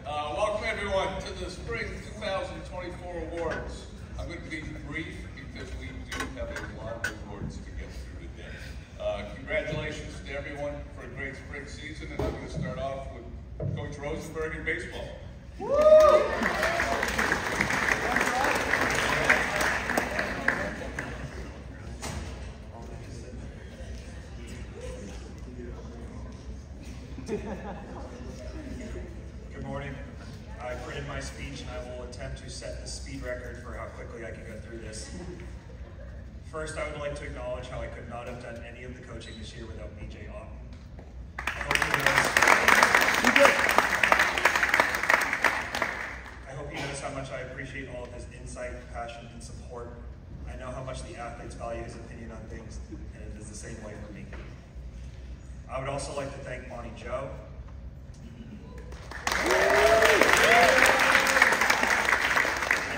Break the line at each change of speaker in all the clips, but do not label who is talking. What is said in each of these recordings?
Welcome everyone to the Spring 2024 Awards. I'm going to be brief because we do have a lot of awards to get through today. Congratulations to everyone for a great spring season, and I'm going to start off with Coach Rosenberg in baseball.
Good morning. I printed my speech and I will attempt to set the speed record for how quickly I can go through this. First, I would like to acknowledge how I could not have done any of the coaching this year without BJ Ott. I hope he knows how much I appreciate all of his insight, passion, and support. I know how much the athletes value his opinion on things, and it is the same way for me. I would also like to thank Bonnie Joe. I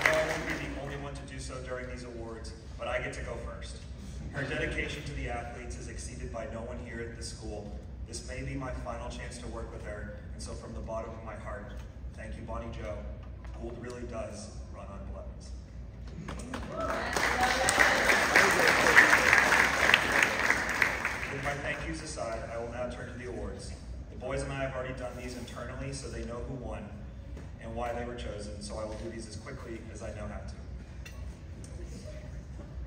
know I won't be the only one to do so during these awards, but I get to go first. Her dedication to the athletes is exceeded by no one here at the school. This may be my final chance to work with her, and so from the bottom of my heart, thank you, Bonnie Joe. Gould really does run on buttons. With my thank yous aside, I will now turn to the awards. The boys and I have already done these internally so they know who won and why they were chosen, so I will do these as quickly as I know how to.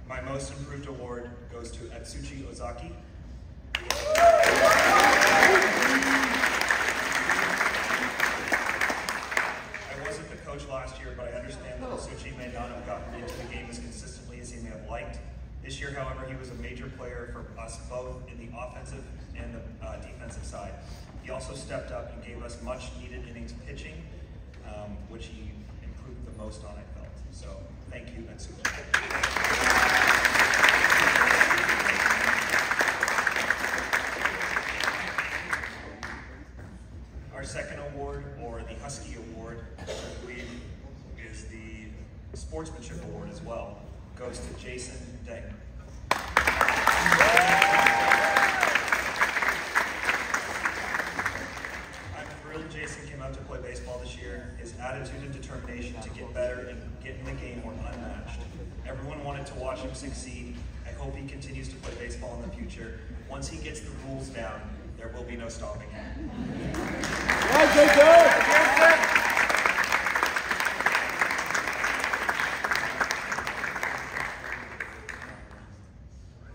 My most improved award goes to Atsushi Ozaki. I wasn't the coach last year, but I understand that Atsushi may not have gotten into the game as consistently as he may have liked. This year, however, he was a major player for us both in the offensive and the defensive side. He also stepped up and gave us much needed innings pitching, which he improved the most on, I felt. So, thank you, Atsushi. Our second award, or the Husky Award, which I believe is the Sportsmanship Award as well, goes to Jason Deng. I'm thrilled Jason came out to play baseball this year. His attitude and determination to get better and get in the game were unmatched. Everyone wanted to watch him succeed. I hope he continues to play baseball in the future. Once he gets the rules down, there will be no stopping him.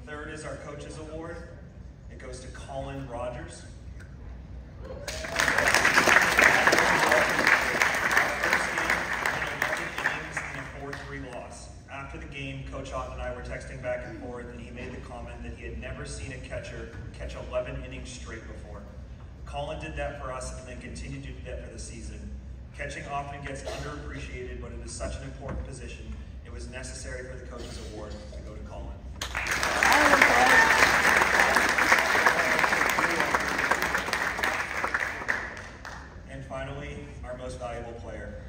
Third is our Coaches Award. It goes to Colin Rogers. First game, 11 innings and a 4-3 loss. After the game, Coach Ott and I were texting back and forth, and he made the comment that he had never seen a catcher catch 11 innings straight before. Colin did that for us and then continued to do that for the season. Catching often gets underappreciated, but it is such an important position. It was necessary for the Coaches Award to go to Colin. And finally, our most valuable player.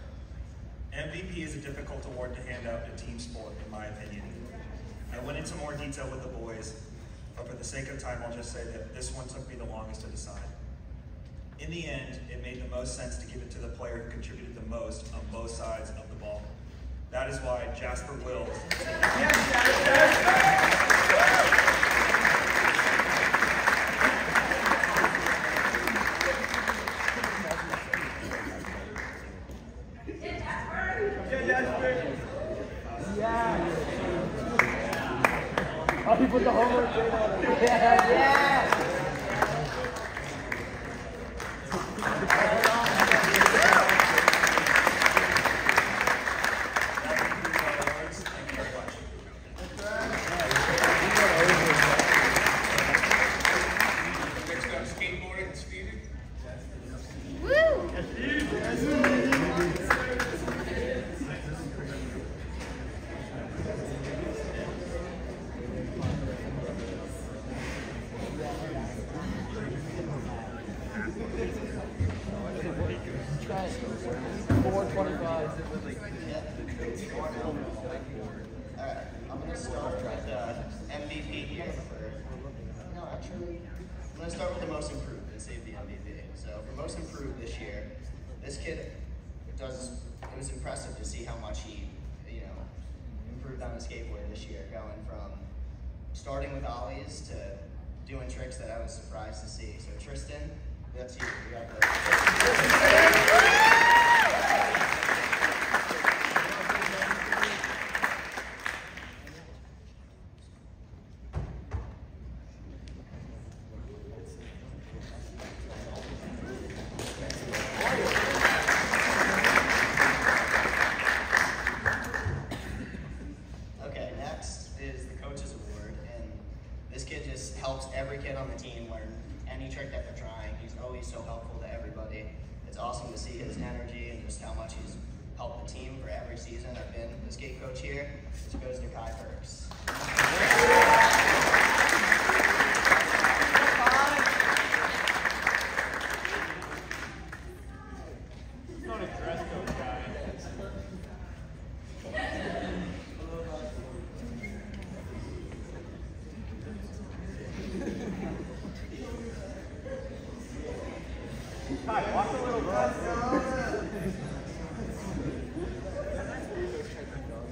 MVP is a difficult award to hand out in team sport, in my opinion. I went into more detail with the boys, but for the sake of time, I'll just say that this one took me the longest to decide. In the end, it made the most sense to give it to the player who contributed the most on both sides of the ball. That is why Jasper Wills.
Oh, he put the homework right on it. Yeah.
Next up, skateboarding, Stevie.
Alright, I'm going to start with MVP here. No, actually, I'm going to start with the most improved and save the MVP. So for most improved this year, this kid it was impressive to see how much he, improved on the skateboard this year, going from starting with ollies to doing tricks that I was surprised to see. So Tristan, that's you. You got helps every kid on the team learn any trick that they're trying. He's always so helpful to everybody. It's awesome to see his energy and just how much he's helped the team for every season I've been the skate coach here. This goes to Kai Perks.
Not a dress code guy. Hi, walk a little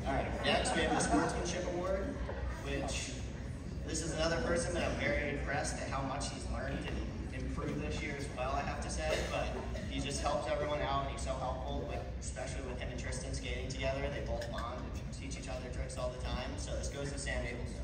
Alright, next we have the Sportsmanship Award, which this is another person that I'm very impressed at how much he's learned and improved this year as well, I have to say. But he just helps everyone out and he's so helpful, especially with him and Tristan skating together. They both bond and teach each other tricks all the time. So this goes to Sam Abelson.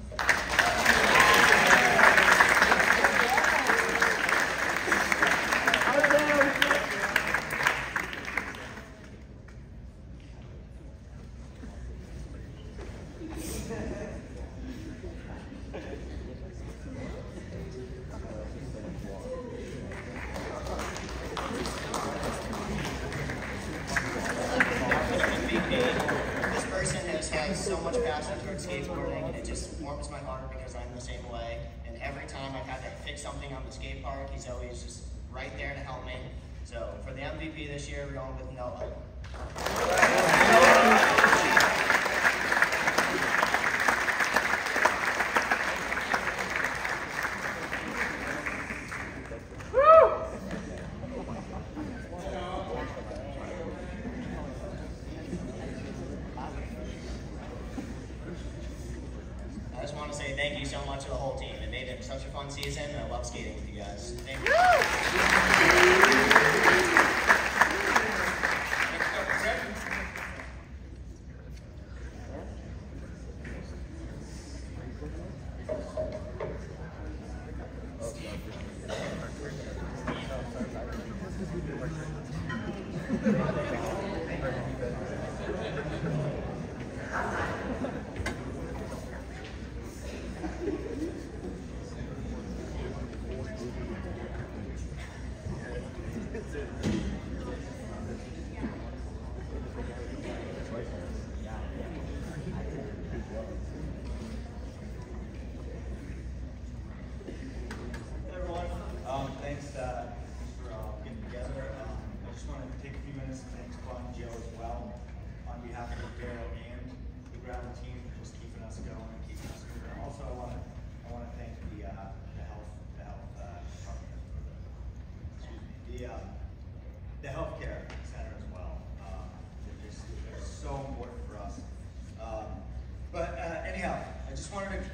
This person has so much passion towards skateboarding, and it just warms my heart because I'm the same way. And every time I've had to fix something on the skate park, he's always just right there to help me. So for the MVP this year, we're going with Noah. I just want to say thank you so much to the whole team. It made it such a fun season, and I love skating with you guys. Thank you.
Next up, Brett.
Thanks for getting together. I just want to take a few minutes to thank Squad and Joe as well on behalf of Daryl and the gravel team for just keeping us going and keeping us moving. Also, I want to thank the health department, the healthcare center as well. They're so important for us. But anyhow, I just wanted to.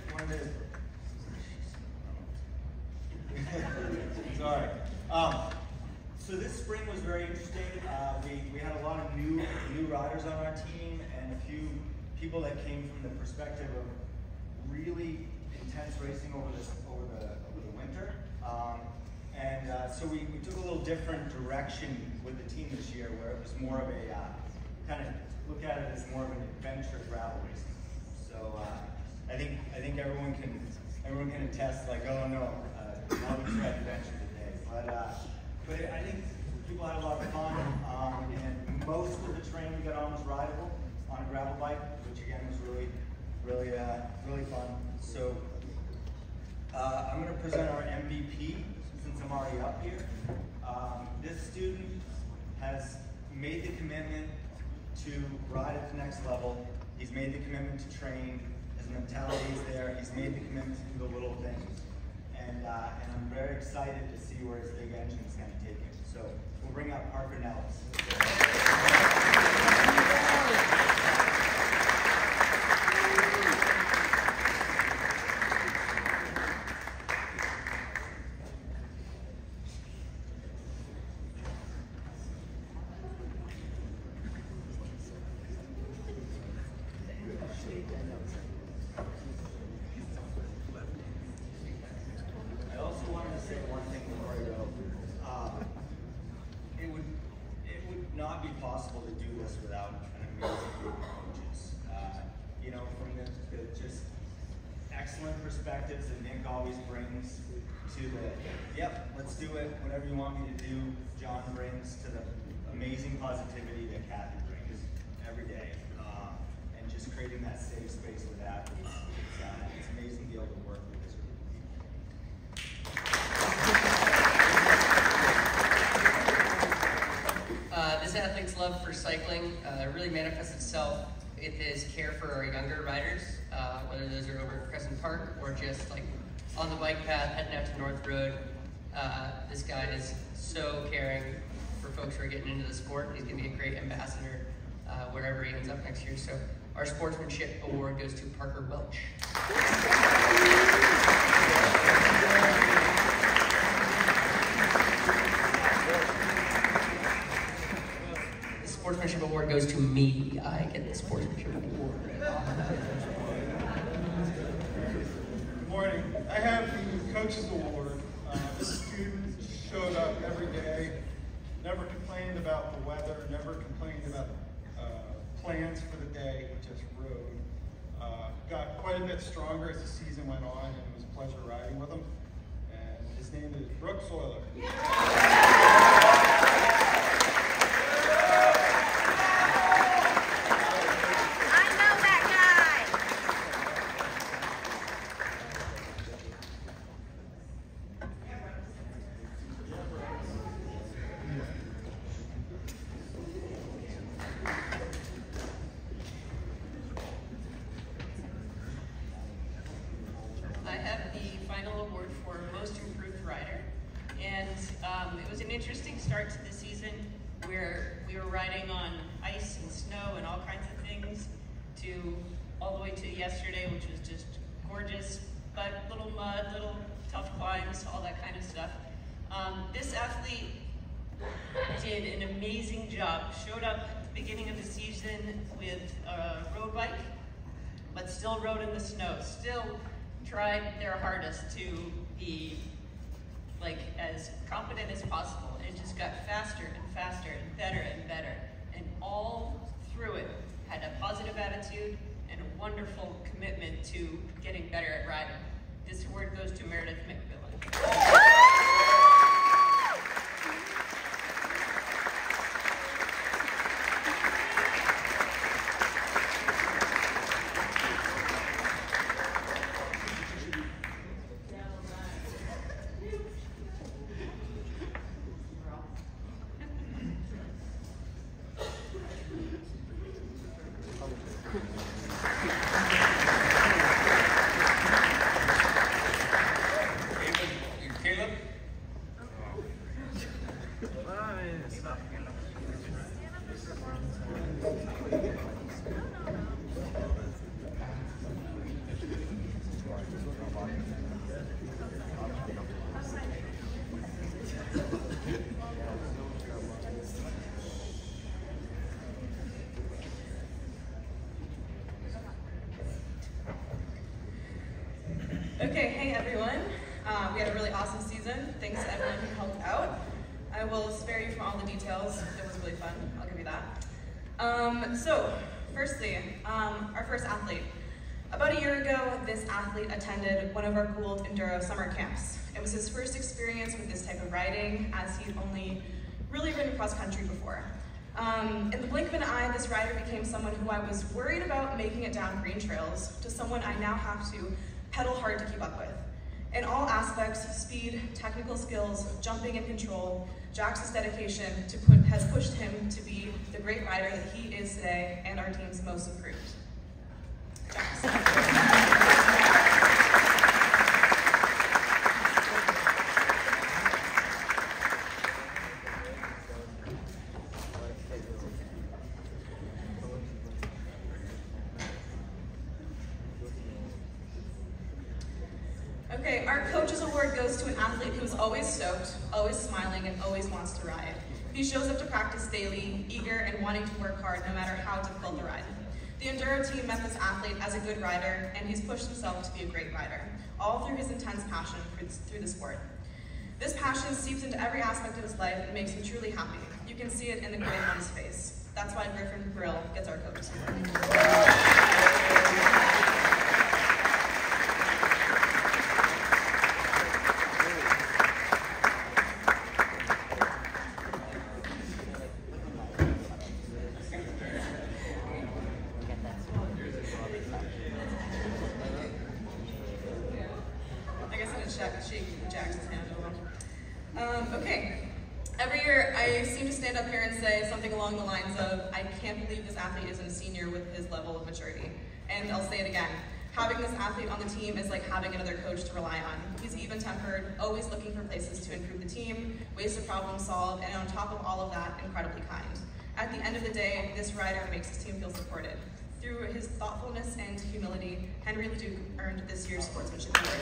Sorry. So this spring was very interesting. We had a lot of new riders on our team and a few people that came from the perspective of really intense racing over the winter. So we took a little different direction with the team this year, where it was more of a kind of look at it as more of an adventure gravel racing. So I think everyone can attest, like, oh no. Now we tried adventure today, but I think people had a lot of fun, and most of the terrain we got on was rideable on a gravel bike, which again was really fun. So I'm going to present our MVP since I'm already up here. This student has made the commitment to ride at the next level. He's made the commitment to train. His mentality is there. He's made the commitment to do the little things. And I'm very excited to see where his big engine is going to take him. So we'll bring out Parker Nellis.
this without an amazing group of coaches. You know, from the just excellent perspectives that Nick always brings to the, yep, let's do it, whatever you want me to do, John brings, to the amazing positivity that Kathy brings every day. And just creating that safe space with athletes. It's amazing to be able to work with this group of people.
This athlete's love for cycling really manifests itself in his care for our younger riders, whether those are over at Crescent Park or just like on the bike path heading out to North Road. This guy is so caring for folks who are getting into the sport. He's going to be a great ambassador wherever he ends up next year. So our sportsmanship award goes to Parker Welch. The sportsmanship award goes to me. I get the sportsmanship award.
Good morning. I have the Coaches Award. This student showed up every day, never complained about the weather, never complained about plans for the day, just rode. Got quite a bit stronger as the season went on, and it was a pleasure riding with him. And his name is Brooke Soiler.
I have the final award for Most Improved Rider, and it was an interesting start to the season where we were riding on ice and snow and all kinds of things to all the way to yesterday, which was just gorgeous, but little mud, little tough climbs, all that kind of stuff. This athlete did an amazing job, showed up at the beginning of the season with a road bike, but still rode in the snow, still tried their hardest to be like as competent as possible, and it just got faster and faster and better, and all through it had a positive attitude and a wonderful commitment to getting better at riding. This award goes to Meredith McMillan.
Caleb?
Okay, hey everyone. We had a really awesome season. Thanks to everyone who helped out. I will spare you from all the details. It was really fun. I'll give you that. So, firstly, our first athlete. About a year ago, this athlete attended one of our Gould Enduro summer camps. It was his first experience with this type of riding, as he'd only really ridden cross country before. In the blink of an eye, this rider became someone who I was worried about making it down green trails to someone I now have to pedal hard to keep up with. In all aspects, speed, technical skills, jumping and control, Jax's dedication has pushed him to be the great rider that he is today and our team's most improved. Jax. Okay, our Coaches Award goes to an athlete who's always stoked, always smiling, and always wants to ride. He shows up to practice daily, eager and wanting to work hard no matter how difficult the ride. The Enduro team met this athlete as a good rider, and he's pushed himself to be a great rider, all through his intense passion through the sport. This passion seeps into every aspect of his life and makes him truly happy. You can see it in the grin on his face. That's why Griffin Brill gets our Coach's Award. Shake Jackson's hand a little. Okay. Every year I seem to stand up here and say something along the lines of, I can't believe this athlete isn't a senior with his level of maturity. And I'll say it again. Having this athlete on the team is like having another coach to rely on. He's even-tempered, always looking for places to improve the team, ways to problem solve, and on top of all of that, incredibly kind. At the end of the day, this rider makes his team feel supported. Through his thoughtfulness and humility, Henry LeDuc earned this year's Sportsmanship Award.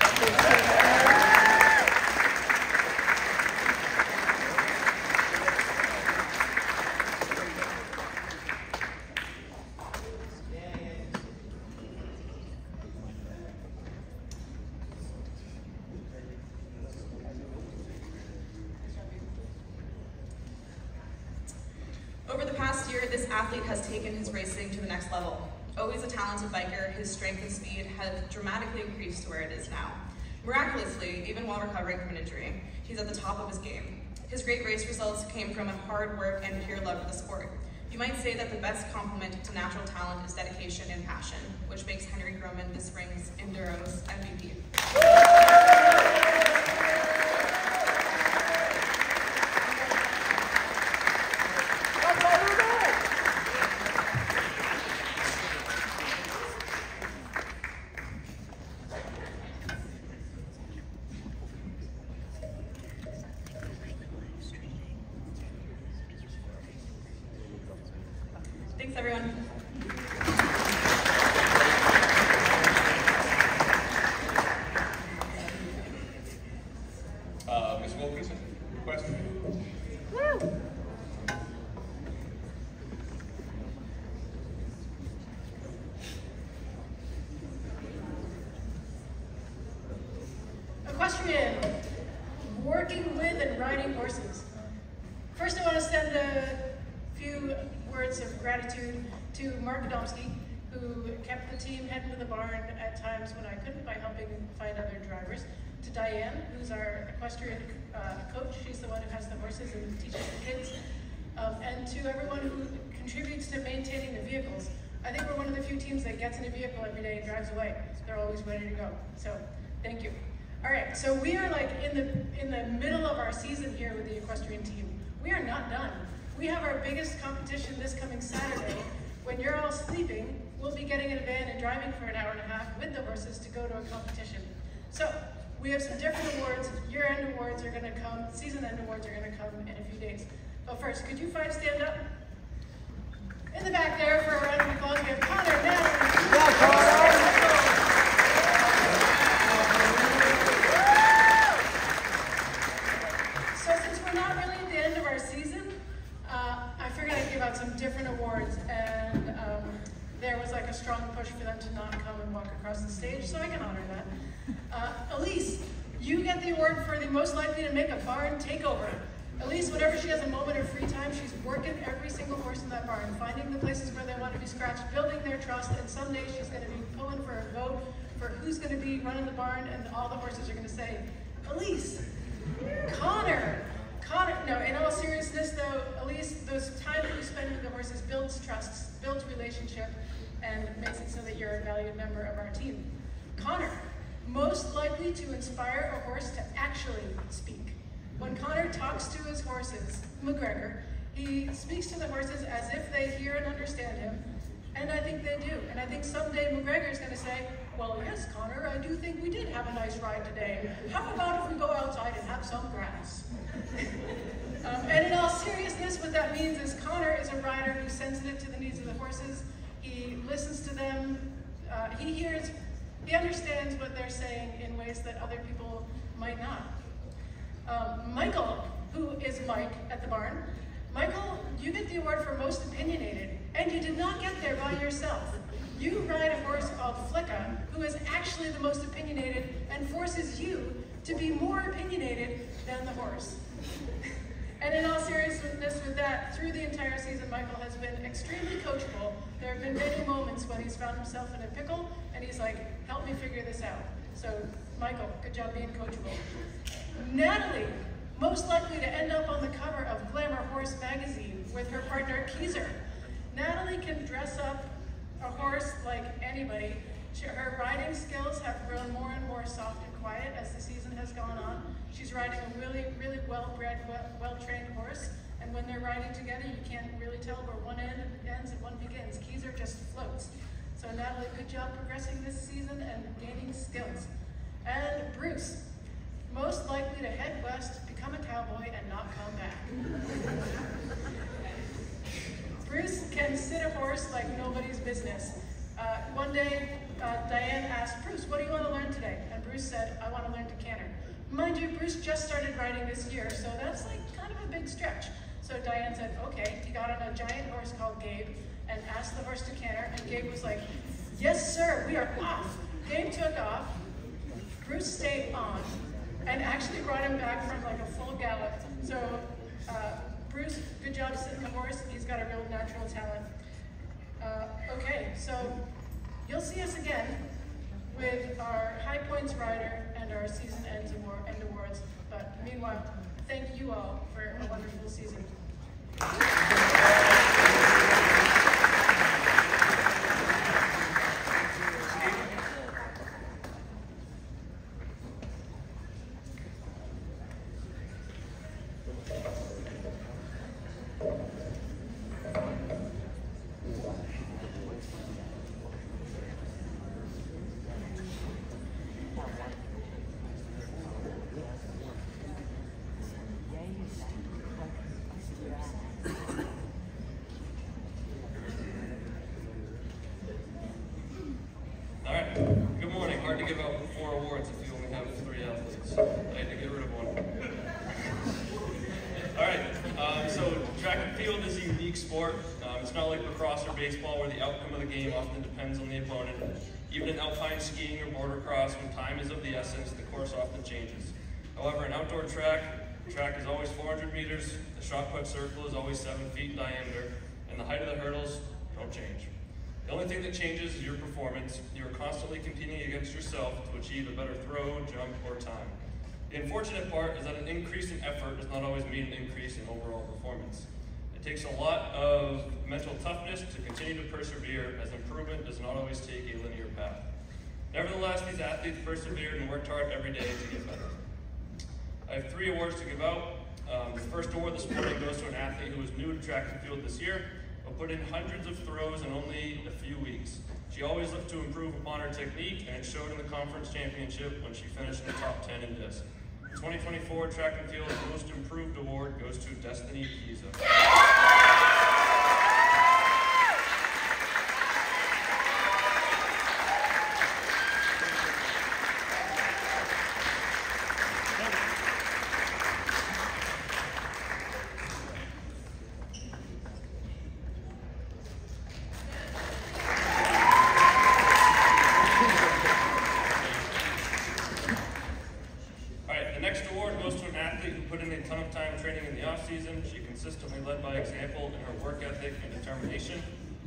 Over the past year, this athlete has taken his racing to the next level. Always a talented biker, his strength and speed have dramatically increased to where it is now. Miraculously, even while recovering from an injury, he's at the top of his game. His great race results came from hard work and pure love for the sport. You might say that the best compliment to natural talent is dedication and passion, which makes Henry Groman this spring's Enduro's MVP. Thanks, everyone.
Ms. Wilkinson, question?
Equestrian, working with and riding horses. First, I want to send a few words of gratitude to Mark Adamski, who kept the team heading to the barn at times when I couldn't by helping find other drivers. To Diane, who's our equestrian coach. She's the one who has the horses and teaches the kids. And to everyone who contributes to maintaining the vehicles. I think we're one of the few teams that gets in a vehicle every day and drives away. They're always ready to go. So, thank you. All right, so we are like in the middle of our season here with the equestrian team. We are not done. We have our biggest competition this coming Saturday. When you're all sleeping, we'll be getting in a van and driving for an hour and a half with the horses to go to a competition. So, we have some different awards. Year-end awards are gonna come, season-end awards are gonna come in a few days. But first, could you five stand up? In the back there for a round of applause, we have Connor Natalie. So since we're not really at the end of our season, I figured I'd give out some different awards, and there was like a strong push for them to not come and walk across the stage, so I can honor that. Elise, you get the award for the most likely to make a barn takeover. Elise, whenever she has a moment of free time, she's working every single horse in that barn, finding the places where they want to be scratched, building their trust, and someday she's going to be pulling for a vote for who's going to be running the barn, and all the horses are going to say, Elise. Connor, no, in all seriousness though, Elise, those time that you spend with the horses builds trust, builds relationship, and makes it so that you're a valued member of our team. Connor, most likely to inspire a horse to actually speak. When Connor talks to his horses, McGregor, he speaks to the horses as if they hear and understand him, and I think they do. And I think someday McGregor is going to say, well, yes, Connor, I do think we did have a nice ride today. How about if we go outside and have some grass? And in all seriousness, what that means is Connor is a rider who's sensitive to the needs of the horses. He listens to them, he understands what they're saying in ways that other people might not. Michael, who is Mike at the barn, Michael, you get the award for most opinionated, and you did not get there by yourself. You ride a horse called Flicka, who is actually the most opinionated and forces you to be more opinionated than the horse. And in all seriousness with that, through the entire season, Michael has been extremely coachable. There have been many moments when he's found himself in a pickle, and he's like, help me figure this out. So, Michael, good job being coachable. Natalie, most likely to end up on the cover of Glamour Horse magazine with her partner, Keezer. Natalie can dress up a horse like anybody. Her riding skills have grown more and more soft and quiet as the season has gone on. She's riding a really, really well-bred, well-trained horse, and when they're riding together, you can't really tell where one end ends and one begins. Keezer just floats. So Natalie, good job progressing this season and gaining skills. And Bruce, most likely to head west, become a cowboy, and not come back. Bruce can sit a horse like nobody's business. One day, Diane asked Bruce, what do you want to learn today? And Bruce said, I want to learn to canter. Mind you, Bruce just started riding this year, so that's like kind of a big stretch. So Diane said, okay. He got on a giant horse called Gabe and asked the horse to canter, and Gabe was like, yes, sir, we are off. Gabe took off, Bruce stayed on, and actually brought him back from like a full gallop. So Bruce, good job sitting the horse. He's got a real natural talent. Okay, so you'll see us again with our High Points rider and our season end awards. But meanwhile, thank you all for a wonderful season.
Good morning. Hard to give out 4 awards if you only have 3 athletes. I had to get rid of one. Alright, so track and field is a unique sport. It's not like lacrosse or baseball where the outcome of the game often depends on the opponent. Even in alpine skiing or border cross, when time is of the essence, the course often changes. However, in outdoor track, the track is always 400 meters, the shot put circle is always 7 feet in diameter, and the height of the hurdles don't change. The only thing that changes is your performance. You are constantly competing against yourself to achieve a better throw, jump, or time. The unfortunate part is that an increase in effort does not always mean an increase in overall performance. It takes a lot of mental toughness to continue to persevere, as improvement does not always take a linear path. Nevertheless, these athletes persevered and worked hard every day to get better. I have 3 awards to give out. The first award this morning goes to an athlete who was new to track and field this year, but put in hundreds of throws in only a few weeks. She always looked to improve upon her technique, and it showed in the conference championship when she finished in the top 10 in disc. The 2024 Track and Field Most Improved Award goes to Destiny Kiza. Consistently led by example in her work ethic and determination.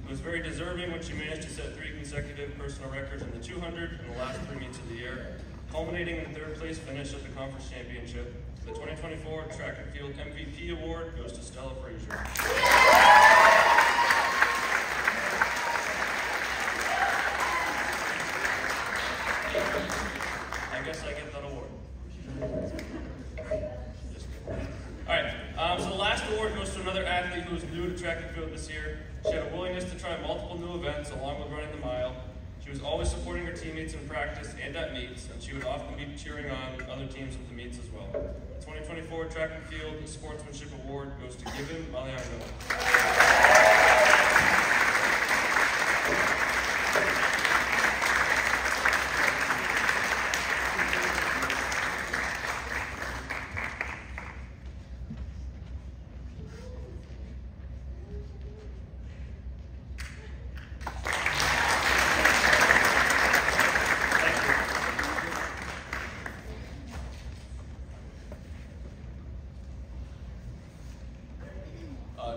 It was very deserving when she managed to set 3 consecutive personal records in the 200 in the last 3 meets of the year, culminating in the 3rd place finish at the conference championship. The 2024 Track and Field MVP Award goes to Stella Frazier. I guess I get that award. So the last award goes to another athlete who was new to track and field this year. She had a willingness to try multiple new events along with running the mile. She was always supporting her teammates in practice and at meets, and she would often be cheering on other teams at the meets as well. The 2024 Track and Field Sportsmanship Award goes to Given Maliardo.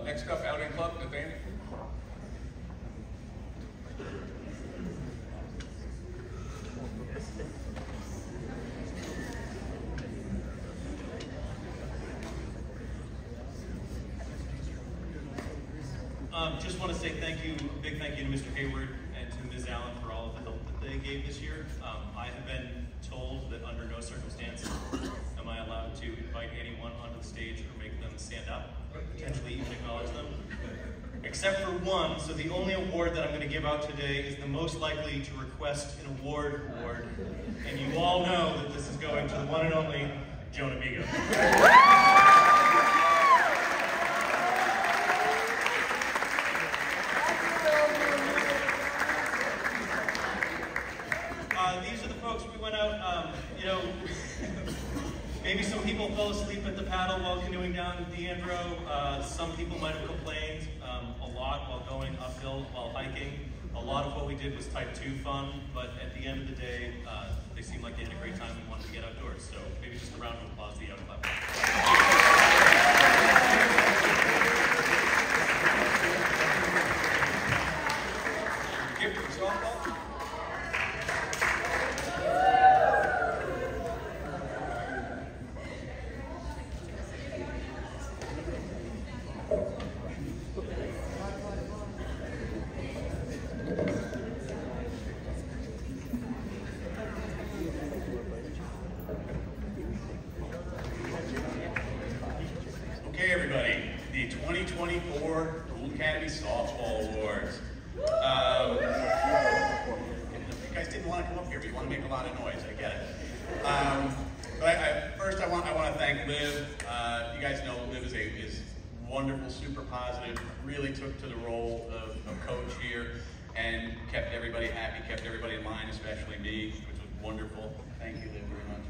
Next up, Outing Club, Nathaniel.
Just want to say thank you, a big thank you to Mr. Hayward and to Ms. Allen for all of the help that they gave this year. I have been told that under no circumstances am I allowed to invite anyone onto the stage or make them stand up, potentially even acknowledge them. Except for one, so the only award that I'm going to give out today is the most likely to request an award, and you all know that this is going to the one and only Jonah Migo. These are the folks we went out, you know, maybe some people fell asleep at the paddle while canoeing down D'Andro. Some people might have complained a lot while going uphill, while hiking. A lot of what we did was type 2 fun, but at the end of the day, they seemed like they had a great time and wanted to get outdoors. So maybe just a round of applause to the Outing Club.
Okay, everybody, the 2024 Gould Academy Softball Awards. You guys didn't want to come up here, but you want to make a lot of noise, I get it. But first I want to thank Liv. You guys know Liv is wonderful, super positive, really took to the role of coach here and kept everybody happy, kept everybody in line, especially me, which was wonderful. Thank you, Liv, very much.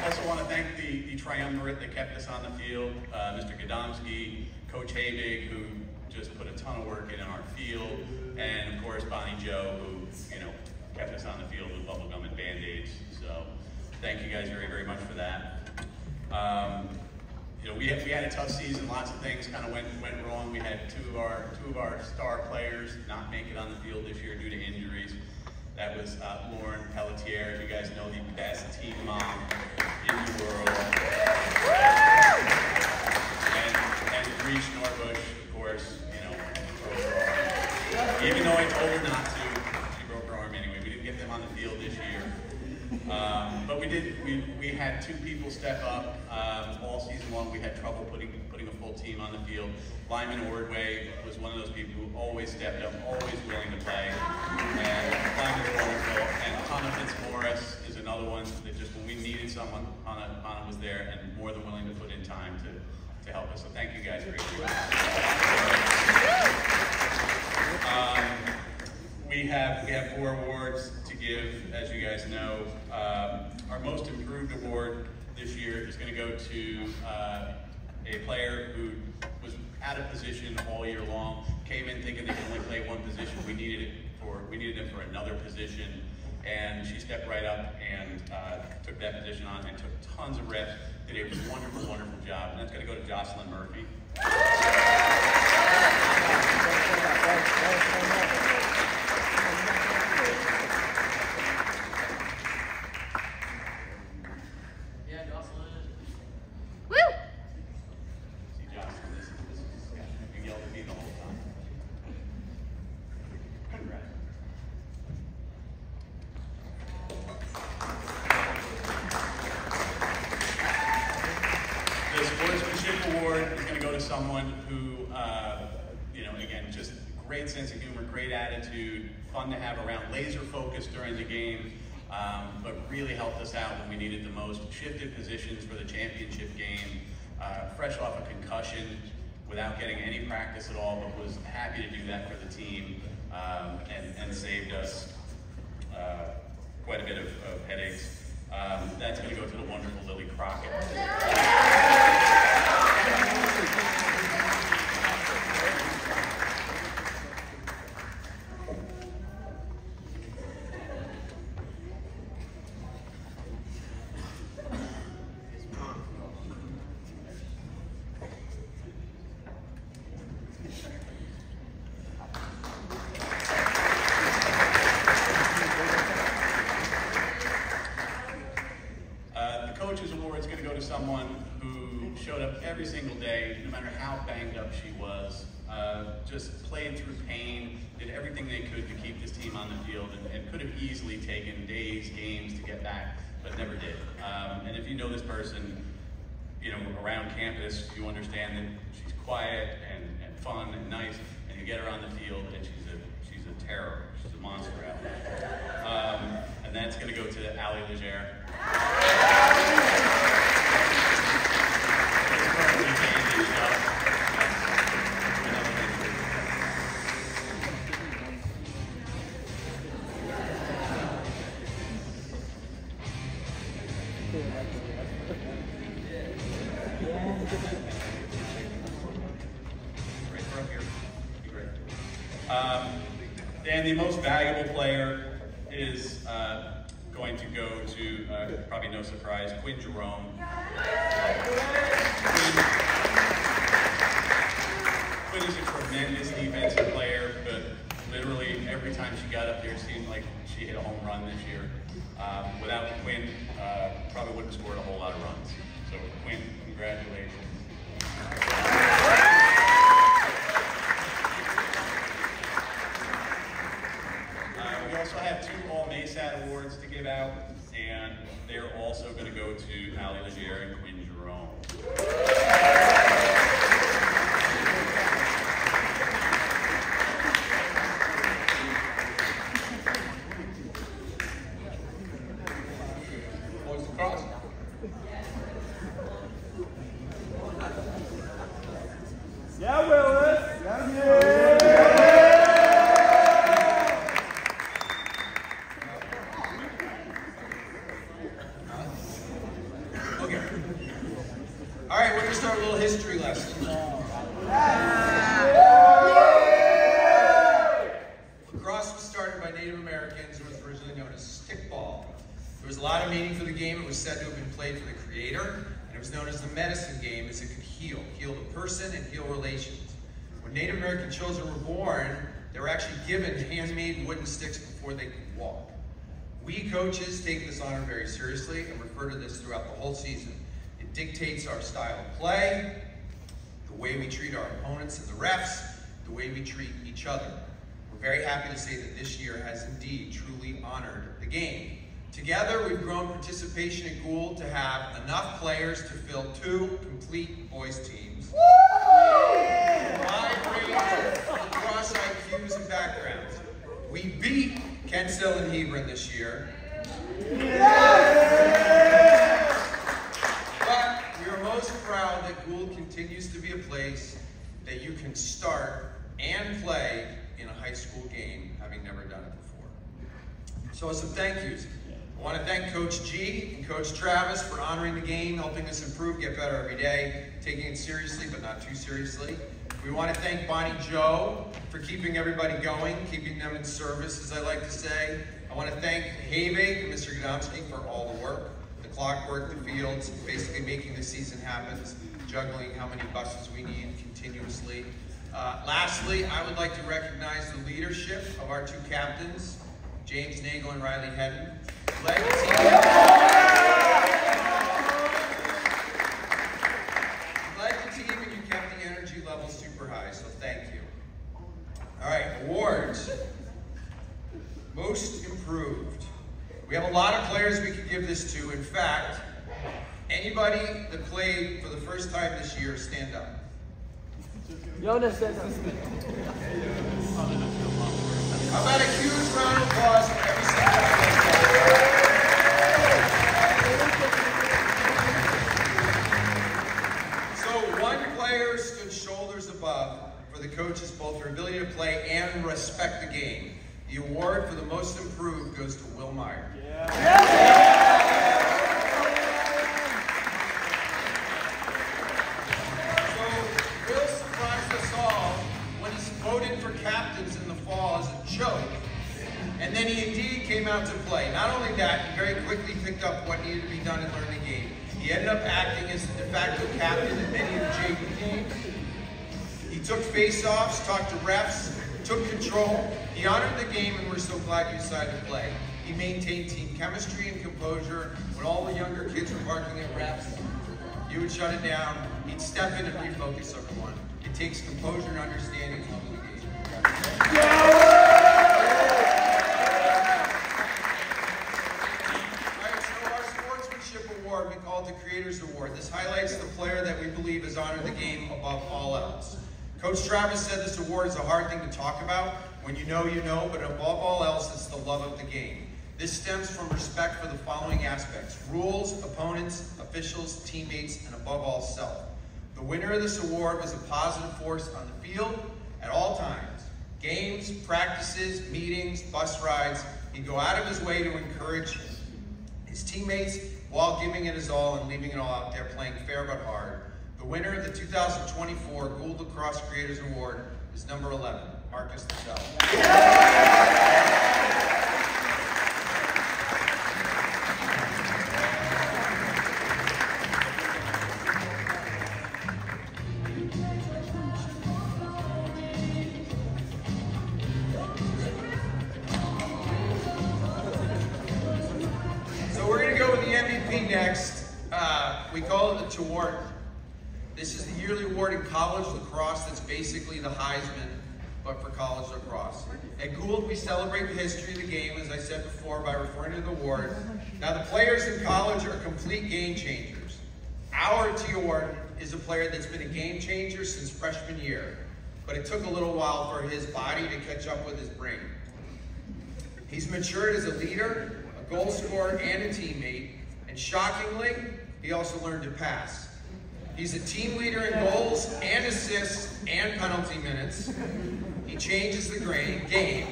Also want to thank the triumvirate that kept us on the field, Mr. Godomsky, Coach Habig, who just put a ton of work in our field, and of course Bonnie Joe, who, you know, kept us on the field with bubblegum and Band-Aids. So thank you guys very, very much for that. You know, we had a tough season. Lots of things kind of went wrong. We had two of our star players not make it on the field this year due to injuries. That was Lauren Pelletier, as you guys know, the best team mom in the world. And Reese Norbush, of course, you know, broke her arm. Even though I told her not to, she broke her arm anyway. We didn't get them on the field this year. But we had two people step up all season long. We had trouble putting a full team on the field. Lyman Ordway was one of those people who always stepped up, always willing to play. And Lyman's wonderful. And Hannah Fitzmaurice is another one that just when we needed someone, Hannah was there and more than willing to put in time to help us. So thank you guys very much. We have 4 awards to give, as you guys know. Our most improved award this year is going to go to a player who was out of position all year long, came in thinking they could only play one position. We needed him for another position, and she stepped right up and took that position on and took tons of reps, did a wonderful, wonderful job. And that's going to go to Jocelyn Murphy. Someone who, you know, again, just great sense of humor, great attitude, fun to have around, laser focused during the game, but really helped us out when we needed the most. Shifted positions for the championship game, fresh off a concussion, without getting any practice at all, but was happy to do that for the team, and saved us quite a bit of headaches. That's going to go to the wonderful Lily Crockett. Coach's Award is going to go to someone who showed up every single day, no matter how banged up she was, just played through pain, did everything they could to keep this team on the field, and could have easily taken days, games to get back, but never did. And if you know this person, you know, around campus, you understand that she's quiet and fun and nice, and you get her on the field, and she's a terror. She's a monster out there. And that's going to go to Ali Legere. And the most valuable player is going to go to, probably no surprise, Quinn Jerome. Quinn is a tremendous defensive player, but literally every time she got up there, it seemed like she hit a home run this year. Without Quinn, probably wouldn't have scored a whole lot of runs. So Quinn, congratulations. We also have 2 All-MASAT awards to give out, and they're also going to go to Ali Legere and Quinn Jerome.
Boys across.
Yeah, Willis. Yeah.
All right, we're going to start a little history lesson. Lacrosse was started by Native Americans and was originally known as stickball. There was a lot of meaning for the game. It was said to have been played for the creator, and it was known as the medicine game as it could heal the person and heal relations. When Native American children were born, they were actually given handmade wooden sticks before they could walk. We coaches take this honor very seriously and refer to this throughout the whole season. It dictates our style of play, the way we treat our opponents and the refs, the way we treat each other. We're very happy to say that this year has indeed truly honored the game. Together, we've grown participation at Gould to have enough players to fill 2 complete boys teams. Wide range of lacrosse IQs and backgrounds. We beat Kensal and Hebron this year. But we are most proud that Gould continues to be a place that you can start and play in a high school game, having never done it before. So some thank yous. I want to thank Coach G and Coach Travis for honoring the game, helping us improve, get better every day, taking it seriously but not too seriously. We want to thank Bonnie Joe for keeping everybody going, keeping them in service, as I like to say. I want to thank Havig and Mr. Godomsky for all the work, the clockwork, the fields, basically making the season happen, juggling how many buses we need continuously. Lastly, I would like to recognize the leadership of our 2 captains, James Nagel and Riley Hedden. Led the team and you kept the energy level super high, so thank you. All right, awards. Most improved. We have a lot of players we could give this to. In fact, anybody that played for the first time this year, stand up.
Jonas said
How about a huge round of applause for every single player? So 1 player stood shoulders above for the coaches, both their ability to play and respect the game. The award for the most improved goes to Will Meyer. So Will surprised us all when he voted for captains in the fall as a joke, and then he indeed came out to play. Not only that, he very quickly picked up what needed to be done and learned the game. He ended up acting as the de facto captain in many of the JV games. He took face-offs, talked to refs, took control. He honored the game, and we're so glad you decided to play. He maintained team chemistry and composure. When all the younger kids were barking at reps, he would shut it down. He'd step in and refocus everyone. It takes composure and understanding to love the game. Alright, so our sportsmanship award, we call it the Creators Award. This highlights the player that we believe has honored the game above all else. Coach Travis said this award is a hard thing to talk about. When you know, but above all else, it's the love of the game. This stems from respect for the following aspects: rules, opponents, officials, teammates, and above all, self. The winner of this award was a positive force on the field at all times. Games, practices, meetings, bus rides. He'd go out of his way to encourage his teammates while giving it his all and leaving it all out there, playing fair but hard. The winner of the 2024 Gould Lacrosse Creators Award is number 11, Marcus Lachelle. So we're going to go with the MVP next. We call it the Tawart. This is the yearly award in college lacrosse that's basically the Heisman, but for college lacrosse. At Gould, we celebrate the history of the game, as I said before, by referring to the award. Now, the players in college are complete game changers. Our Tawart is a player that's been a game changer since freshman year, but it took a little while for his body to catch up with his brain. He's matured as a leader, a goal scorer, and a teammate, and shockingly, he also learned to pass. He's a team leader in goals and assists and penalty minutes. He changes the game.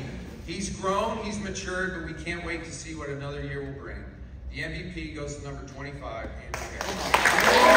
He's grown, he's matured, but we can't wait to see what another year will bring. The MVP goes to number 25, Andrew Hare.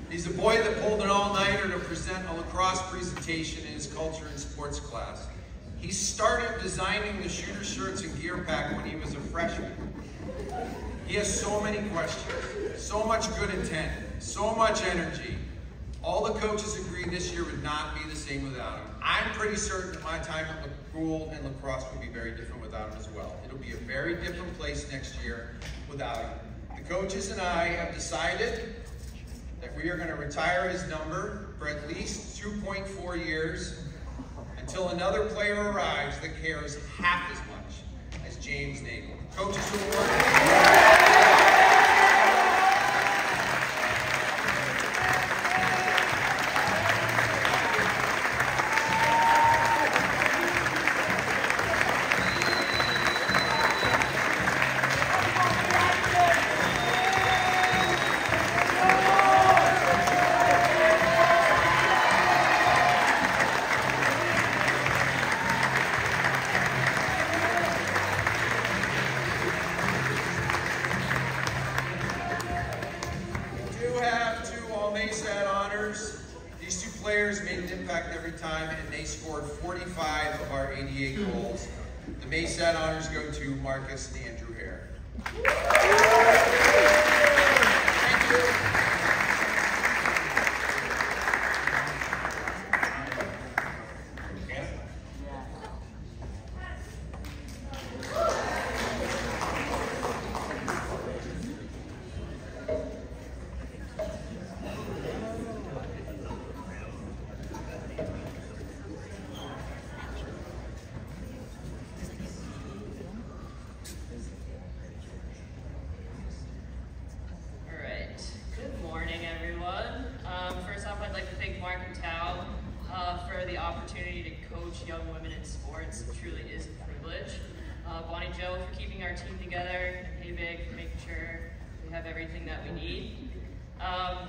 He's a boy that pulled an all-nighter to present a lacrosse presentation in his culture and sports class. He started designing the shooter shirts and gear pack when he was a freshman. He has so many questions, so much good intent, so much energy. All the coaches agree this year would not be the same without him. I'm pretty certain that my time at Gould and lacrosse will be very different without him as well. It'll be a very different place next year without him. The coaches and I have decided that we are going to retire his number for at least 2.4 years until another player arrives that cares half as much as James Nagel. Coaches Award. These two players made an impact every time, and they scored 45 of our 88 goals. The Maysad honors go to Marcus and Andrew Hare. Thank you.
Young women in sports. It truly is a privilege. Bonnie Joe for keeping our team together, and Big for making sure we have everything that we need.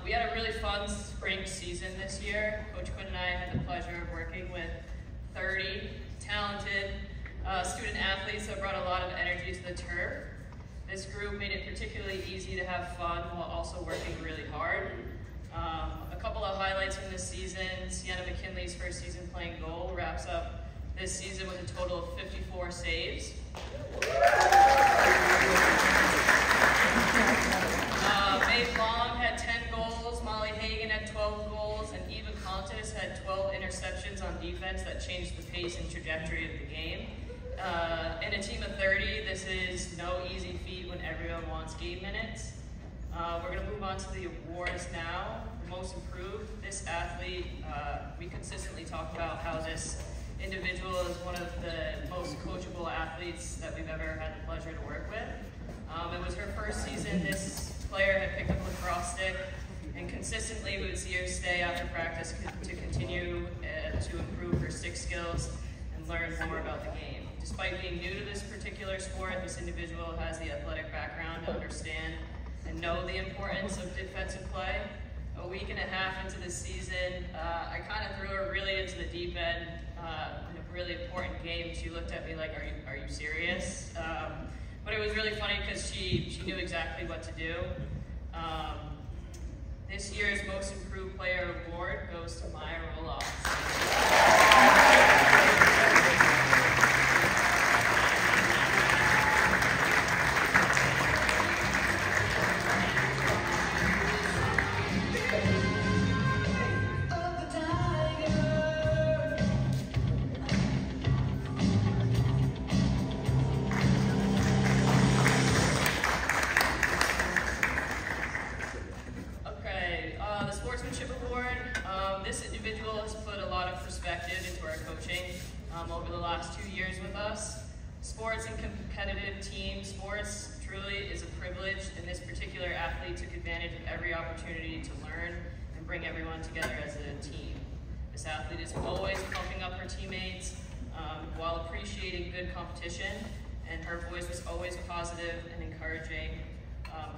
We had a really fun spring season this year. Coach Quinn and I had the pleasure of working with 30 talented student athletes that brought a lot of energy to the turf. This group made it particularly easy to have fun while also working really hard. A couple of highlights from this season: Sienna McKinley's first season playing goal wraps up this season with a total of 54 saves. Mae Long had 10 goals, Molly Hagan had 12 goals, and Eva Contis had 12 interceptions on defense that changed the pace and trajectory of the game. In a team of 30, this is no easy feat when everyone wants game minutes. We're going to move on to the awards now. Most improved, this athlete, we consistently talk about how this individual is one of the most coachable athletes that we've ever had the pleasure to work with. It was her first season. This player had picked up a lacrosse stick, and consistently we would see her stay after practice to continue to improve her stick skills and learn more about the game. Despite being new to this particular sport, this individual has the athletic background to understand and know the importance of defensive play. A week and a half into the season, I kind of threw her really into the deep end in a really important game. She looked at me like, are you serious? But it was really funny because she knew exactly what to do. This year's Most Improved Player Award goes to Maya Roloff. Over the last 2 years with us. Sports and competitive team sports truly is a privilege, and this particular athlete took advantage of every opportunity to learn and bring everyone together as a team. This athlete is always pumping up her teammates while appreciating good competition, and her voice was always positive and encouraging.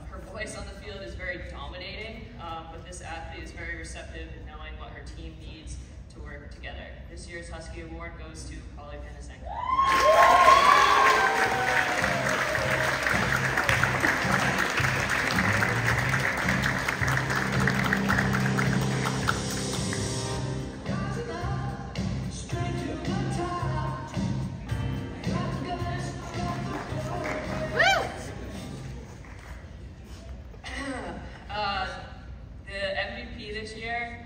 Her voice on the field is very dominating, but this athlete is very receptive in knowing what her team needs to work together. This year's Husky Award goes to Polly Panasenko. The MVP this year,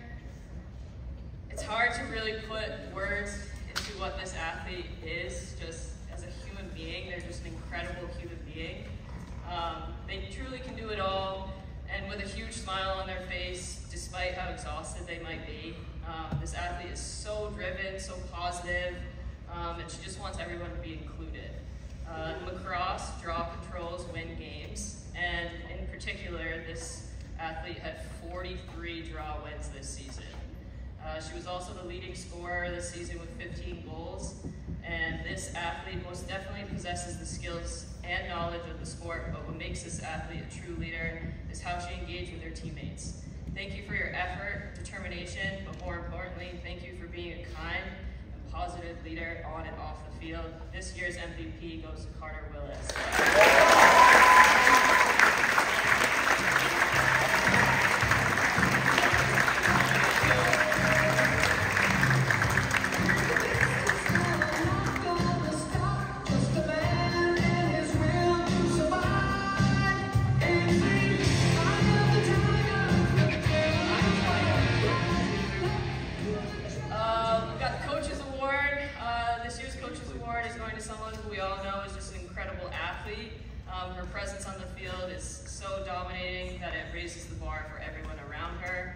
it's hard to really put words into what this athlete is, just as a human being. They're just an incredible human being. They truly can do it all, and with a huge smile on their face, despite how exhausted they might be. This athlete is so driven, so positive, and she just wants everyone to be included. Lacrosse, draw controls win games, and in particular, this athlete had 43 draw wins this season. She was also the leading scorer this season with 15 goals, and this athlete most definitely possesses the skills and knowledge of the sport, but what makes this athlete a true leader is how she engaged with her teammates. Thank you for your effort, determination, but more importantly, thank you for being a kind and positive leader on and off the field. This year's MVP goes to Carter Willis. Her presence on the field is so dominating that it raises the bar for everyone around her.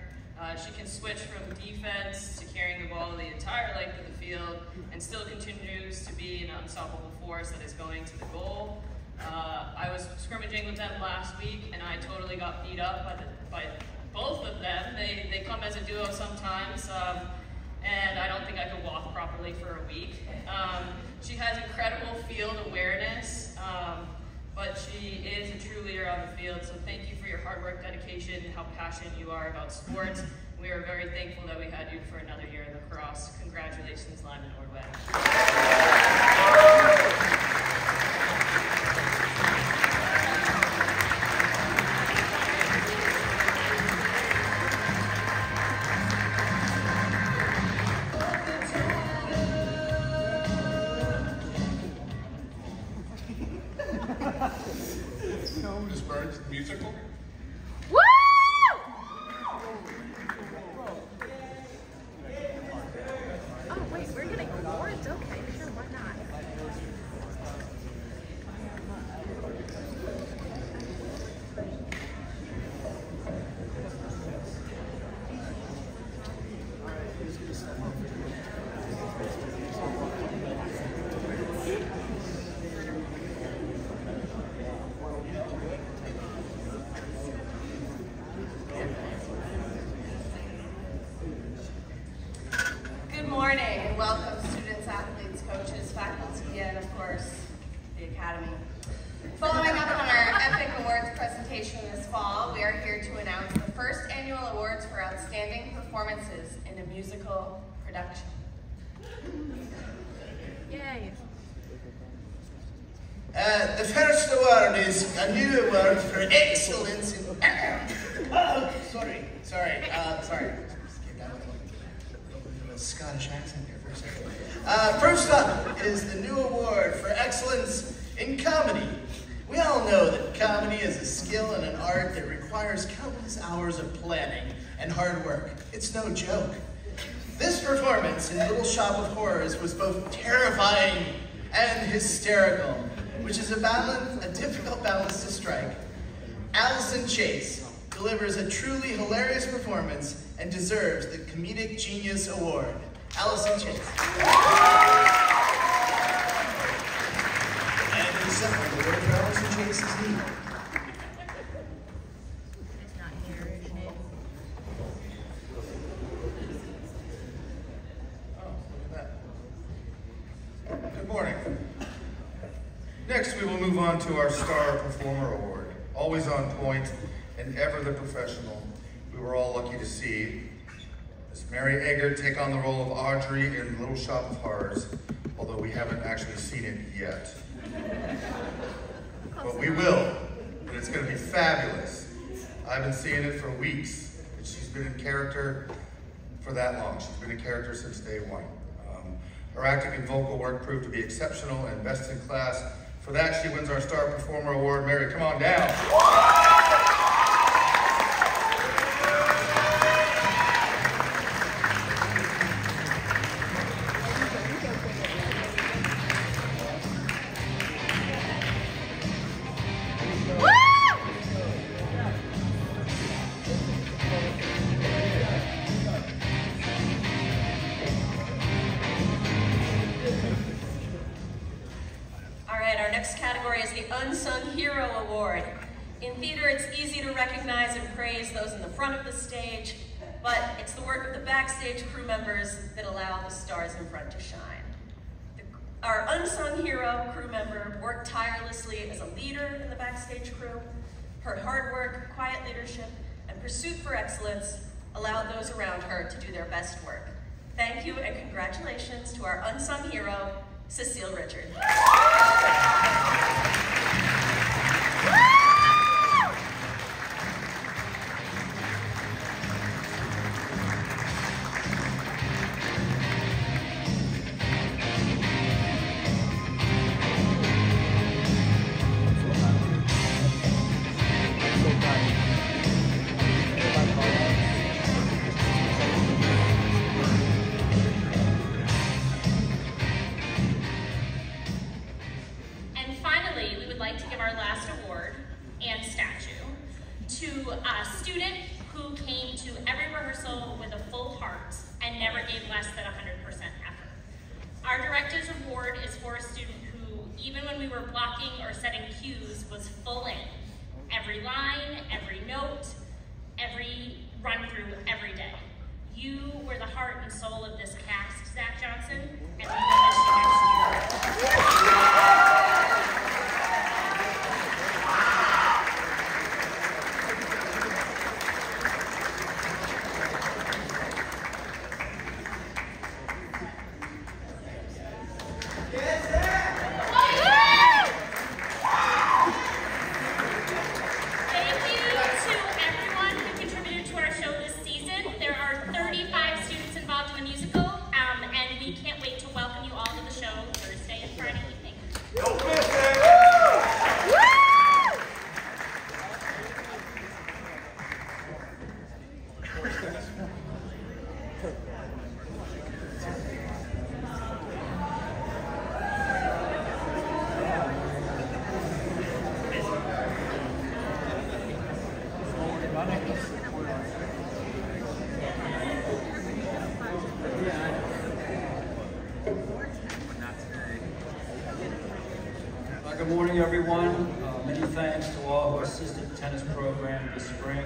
She can switch from defense to carrying the ball the entire length of the field and still continues to be an unstoppable force that is going to the goal. I was scrimmaging with them last week, and I totally got beat up by both of them. They come as a duo sometimes, and I don't think I could walk properly for a week. She has incredible field awareness, but she is a true leader on the field, so thank you for your hard work, dedication, and how passionate you are about sports. We are very thankful that we had you for another year in lacrosse. Congratulations, Lyman Ordway.
Miss Burns, musical?
Woo! Oh, wait, we're getting awards? Okay, sure, why not?
Good morning and welcome students, athletes, coaches, faculty, and of course, the Academy. Following up on our Epic Awards presentation this fall, we are here to announce the first annual awards for outstanding performances in a musical production.
Yay.
The first award is a new award for excellence in... Oh, sorry. Scottish accent here for a second. First up is the new award for excellence in comedy. We all know that comedy is a skill and an art that requires countless hours of planning and hard work. It's no joke. This performance in Little Shop of Horrors was both terrifying and hysterical, which is a difficult balance to strike. Allison Chase delivers a truly hilarious performance and deserves the Comedic Genius Award. Allison Chase. And the second award for Allison Chase is me.
It's not here, is it?
Oh, look at that. Good morning. Next, we will move on to our Star Performer Award. Always on point and ever the professional. We were all lucky to see Miss Mary Eggert take on the role of Audrey in Little Shop of Horrors, although we haven't actually seen it yet. But we will, and it's going to be fabulous. I've been seeing it for weeks, and she's been in character for that long. She's been in character since day one. Her acting and vocal work proved to be exceptional and best in class. For that, she wins our Star Performer Award. Mary, come on down.
Unsung Hero Award. In theater, it's easy to recognize and praise those in the front of the stage, but it's the work of the backstage crew members that allow the stars in front to shine. Our unsung hero crew member worked tirelessly as a leader in the backstage crew. Her hard work, quiet leadership, and pursuit for excellence allowed those around her to do their best work. Thank you and congratulations to our unsung hero, Cecile Richard.
Good morning, everyone. Many thanks to all who assisted the tennis program this spring.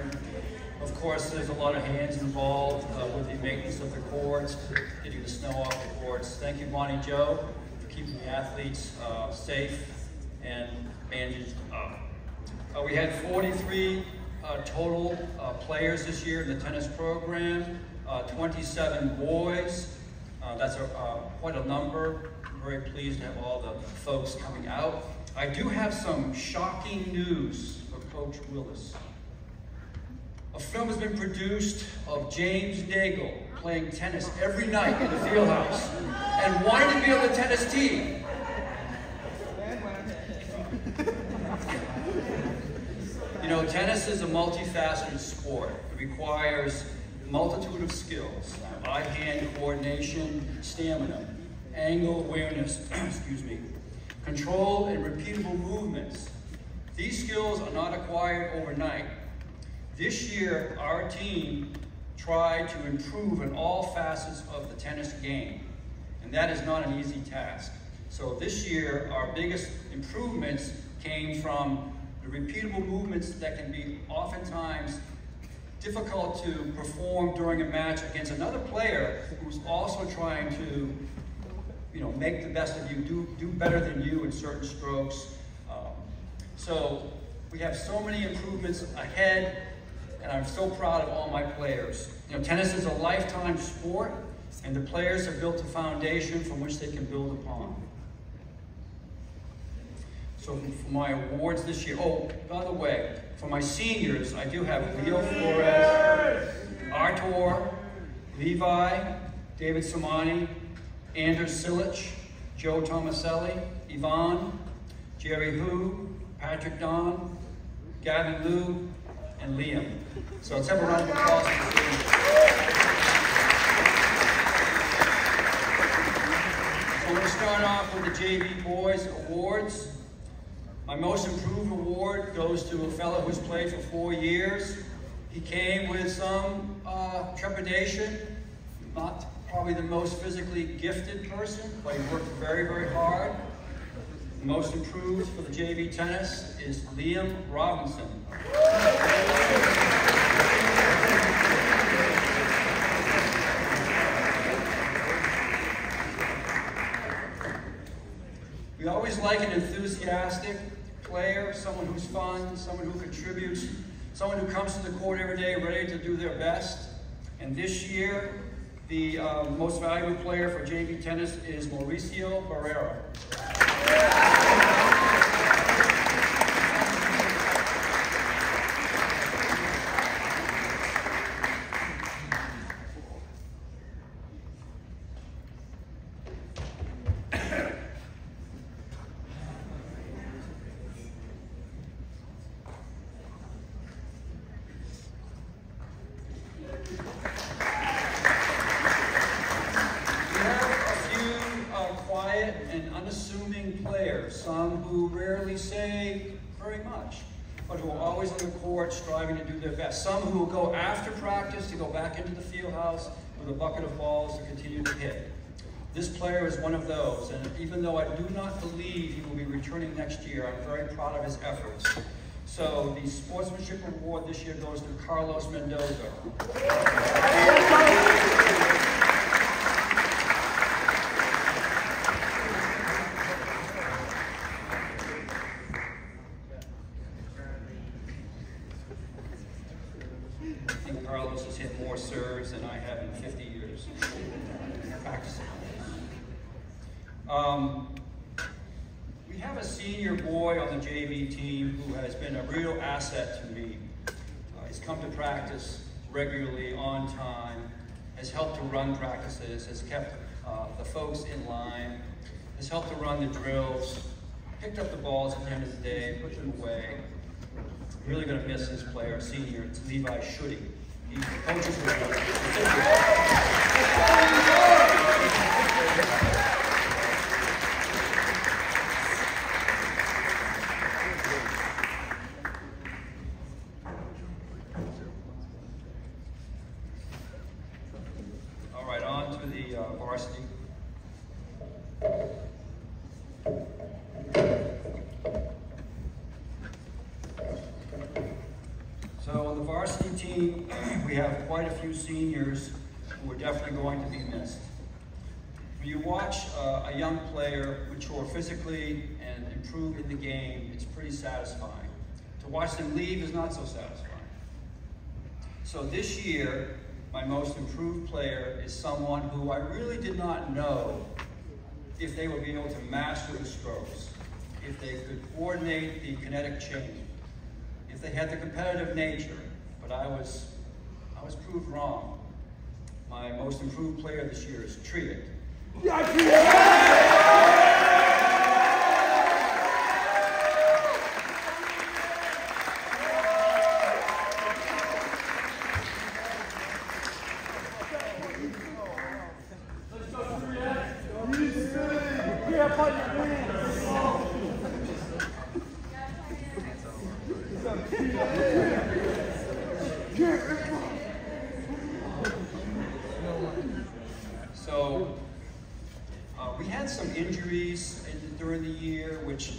Of course, there's a lot of hands involved with the maintenance of the courts, getting the snow off the courts. Thank you, Bonnie Joe, for keeping the athletes safe and bandaged up. We had 43 total players this year in the tennis program, 27 boys. That's quite a number. I'm very pleased to have all the folks coming out. I do have some shocking news for Coach Willis. A film has been produced of James Nagel playing tennis every night in the field house and wanting to be on the tennis team. You know, tennis is a multifaceted sport. It requires a multitude of skills: eye-hand coordination, stamina, angle awareness, excuse me, control and repeatable movements. These skills are not acquired overnight. This year, our team tried to improve in all facets of the tennis game, and that is not an easy task. So this year, our biggest improvements came from the repeatable movements that can be oftentimes difficult to perform during a match against another player who's also trying to, you know, make the best of you, do better than you in certain strokes. So we have so many improvements ahead, and I'm so proud of all my players. You know, tennis is a lifetime sport, and the players have built a foundation from which they can build upon. So for my awards this year, oh, by the way, for my seniors, I do have Leo Flores, Artur, Levi, David Samani, Anders Silic, Joe Tomaselli, Yvonne, Jerry Hu, Patrick Don, Gavin Liu, and Liam. So let's have a round of applause for the seniors. So I'm going to start off with the JV Boys Awards. My most improved award goes to a fellow who's played for 4 years. He came with some trepidation, not probably the most physically gifted person, but he worked very, very hard. The most improved for the JV tennis is Liam Robinson. We always like an enthusiastic player, someone who's fun, someone who contributes, someone who comes to the court every day ready to do their best. And this year, the most valuable player for JV tennis is Mauricio Barrera. Some who rarely say very much, but who are always on the court striving to do their best. Some who will go after practice to go back into the field house with a bucket of balls to continue to hit. This player is one of those, and even though I do not believe he will be returning next year, I'm very proud of his efforts. So the Sportsmanship Award this year goes to Carlos Mendoza. Carlos has hit more serves than I have in 50 years practicing. We have a senior boy on the JV team who has been a real asset to me. He's come to practice regularly, on time, has helped to run practices, has kept the folks in line, has helped to run the drills, picked up the balls at the end of the day, put them away. Really going to miss this player, senior. It's Levi Schutte. He coaches with us. All right, on to the varsity. team, we have quite a few seniors who are definitely going to be missed. When you watch a young player mature physically and improve in the game, it's pretty satisfying. To watch them leave is not so satisfying. So this year, my most improved player is someone who I really did not know if they would be able to master the strokes, if they could coordinate the kinetic chain, if they had the competitive nature, but I was proved wrong. My most improved player this year is Triet. So we had some injuries during the year, which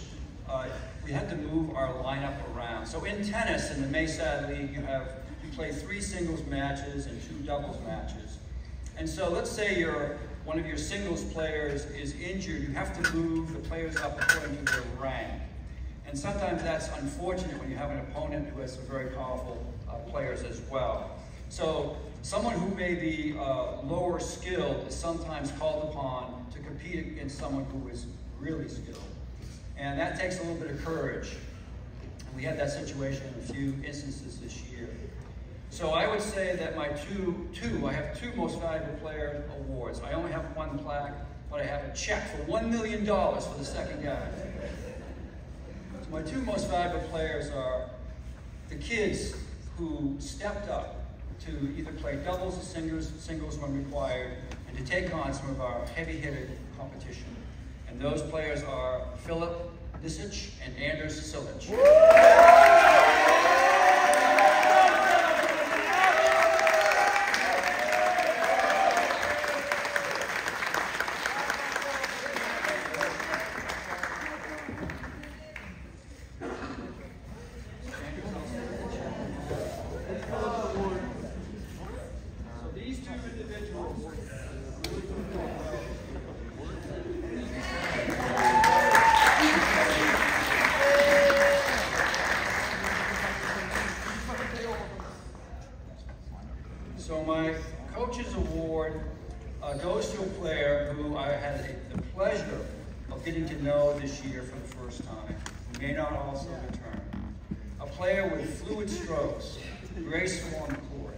we had to move our lineup around. So in tennis, in the Maysad League, you play 3 singles matches and 2 doubles matches. And so let's say one of your singles players is injured, you have to move the players up according to their rank. And sometimes that's unfortunate when you have an opponent who has some very powerful players as well. So someone who may be lower skilled is sometimes called upon to compete against someone who is really skilled. And that takes a little bit of courage. And we had that situation in a few instances this year. So I would say that my I have 2 most valuable player awards. I only have 1 plaque, but I have a check for $1 million for the second guy. So my 2 most valuable players are the kids who stepped up to either play doubles or singles when required, and to take on some of our heavy-hitter competition. And those players are Philip Nisich and Anders Silic. So my coach's award goes to a player who I had the pleasure of getting to know this year for the first time, who may not also return. A player with fluid strokes, graceful on the court,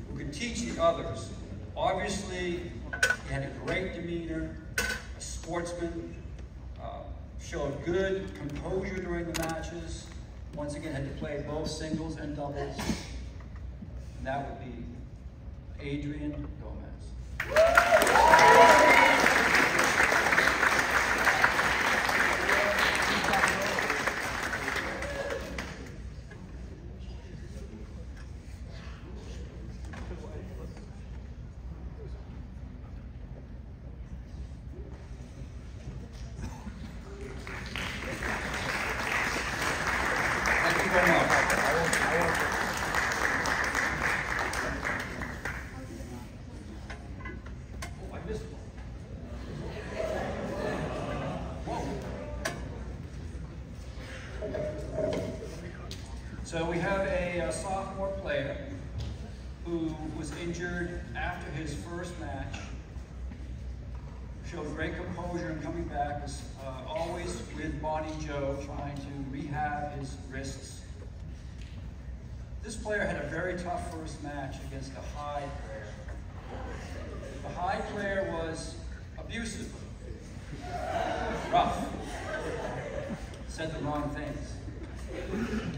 who could teach the others. Obviously, he had a great demeanor, a sportsman, showed good composure during the matches. Once again, had to play both singles and doubles. And that would be Adrian Gomez. Thank you very much. So we have a sophomore player who was injured after his first match, showed great composure in coming back, was always with Bonnie Joe trying to rehab his wrists. This player had a very tough first match against a high player. The high player was abusive, rough, said the wrong things.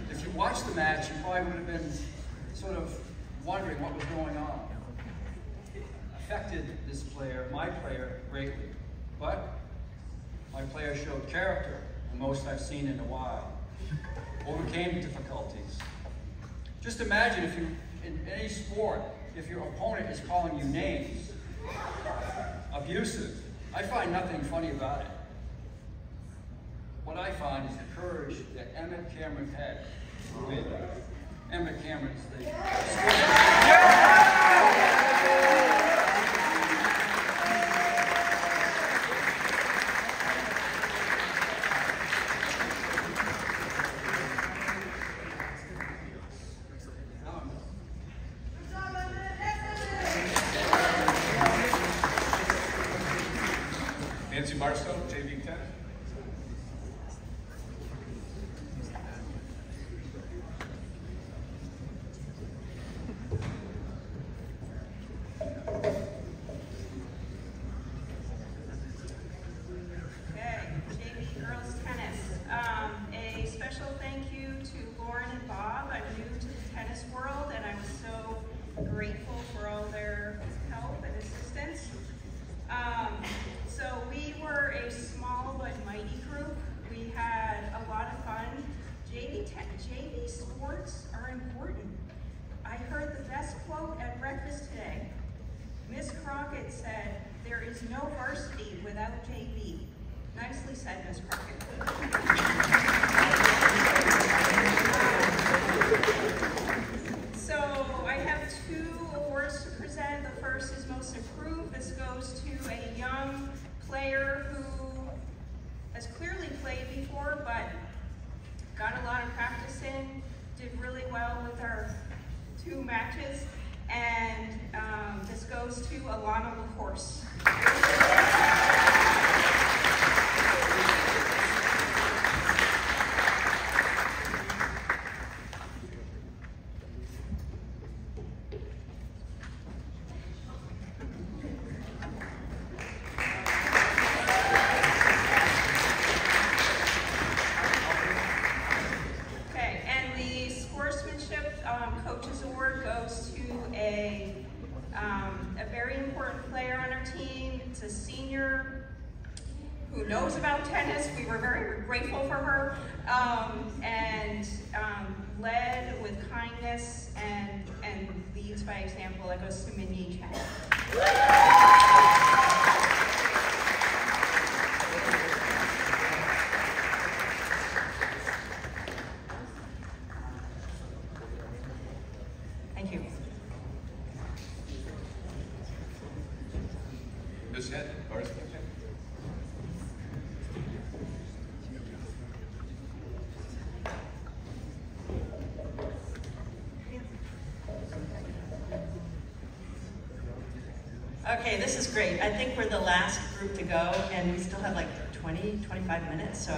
If you watched the match, you probably would have been sort of wondering what was going on. It affected this player, my player, greatly. But my player showed character, the most I've seen in a while. Overcame difficulties. Just imagine if you, in any sport, if your opponent is calling you names, abusive. I find nothing funny about it. What I find is the courage that Emmett Cameron had to win. Emma Cameron is the
Nancy Barstow, JV 10.
Okay, JV Girls Tennis. A special thank you to Lauren and Bob. I'm new to the tennis world and I was so grateful for all their help and assistance. So we were a small but mighty group. We had a lot of fun. JV sports are important. I heard the best quote at breakfast today. Miss Crockett said, "There is no varsity without JV." Nicely said, Miss Crockett. So I have 2 awards to present. The first is Most Improved. This goes to a young player who has clearly played before, but got a lot of practice in, did really well with our 2 matches, and this goes to Alana LaCourse. Coaches Award goes to a very important player on our team. It's a senior who knows about tennis. We were very grateful for her and led with kindness and leads by example. That goes to Minyi Chen. Thank you.
Ms. Head, varsity.
Okay, this is great. I think we're the last group to go, and we still have like 20, 25 minutes, so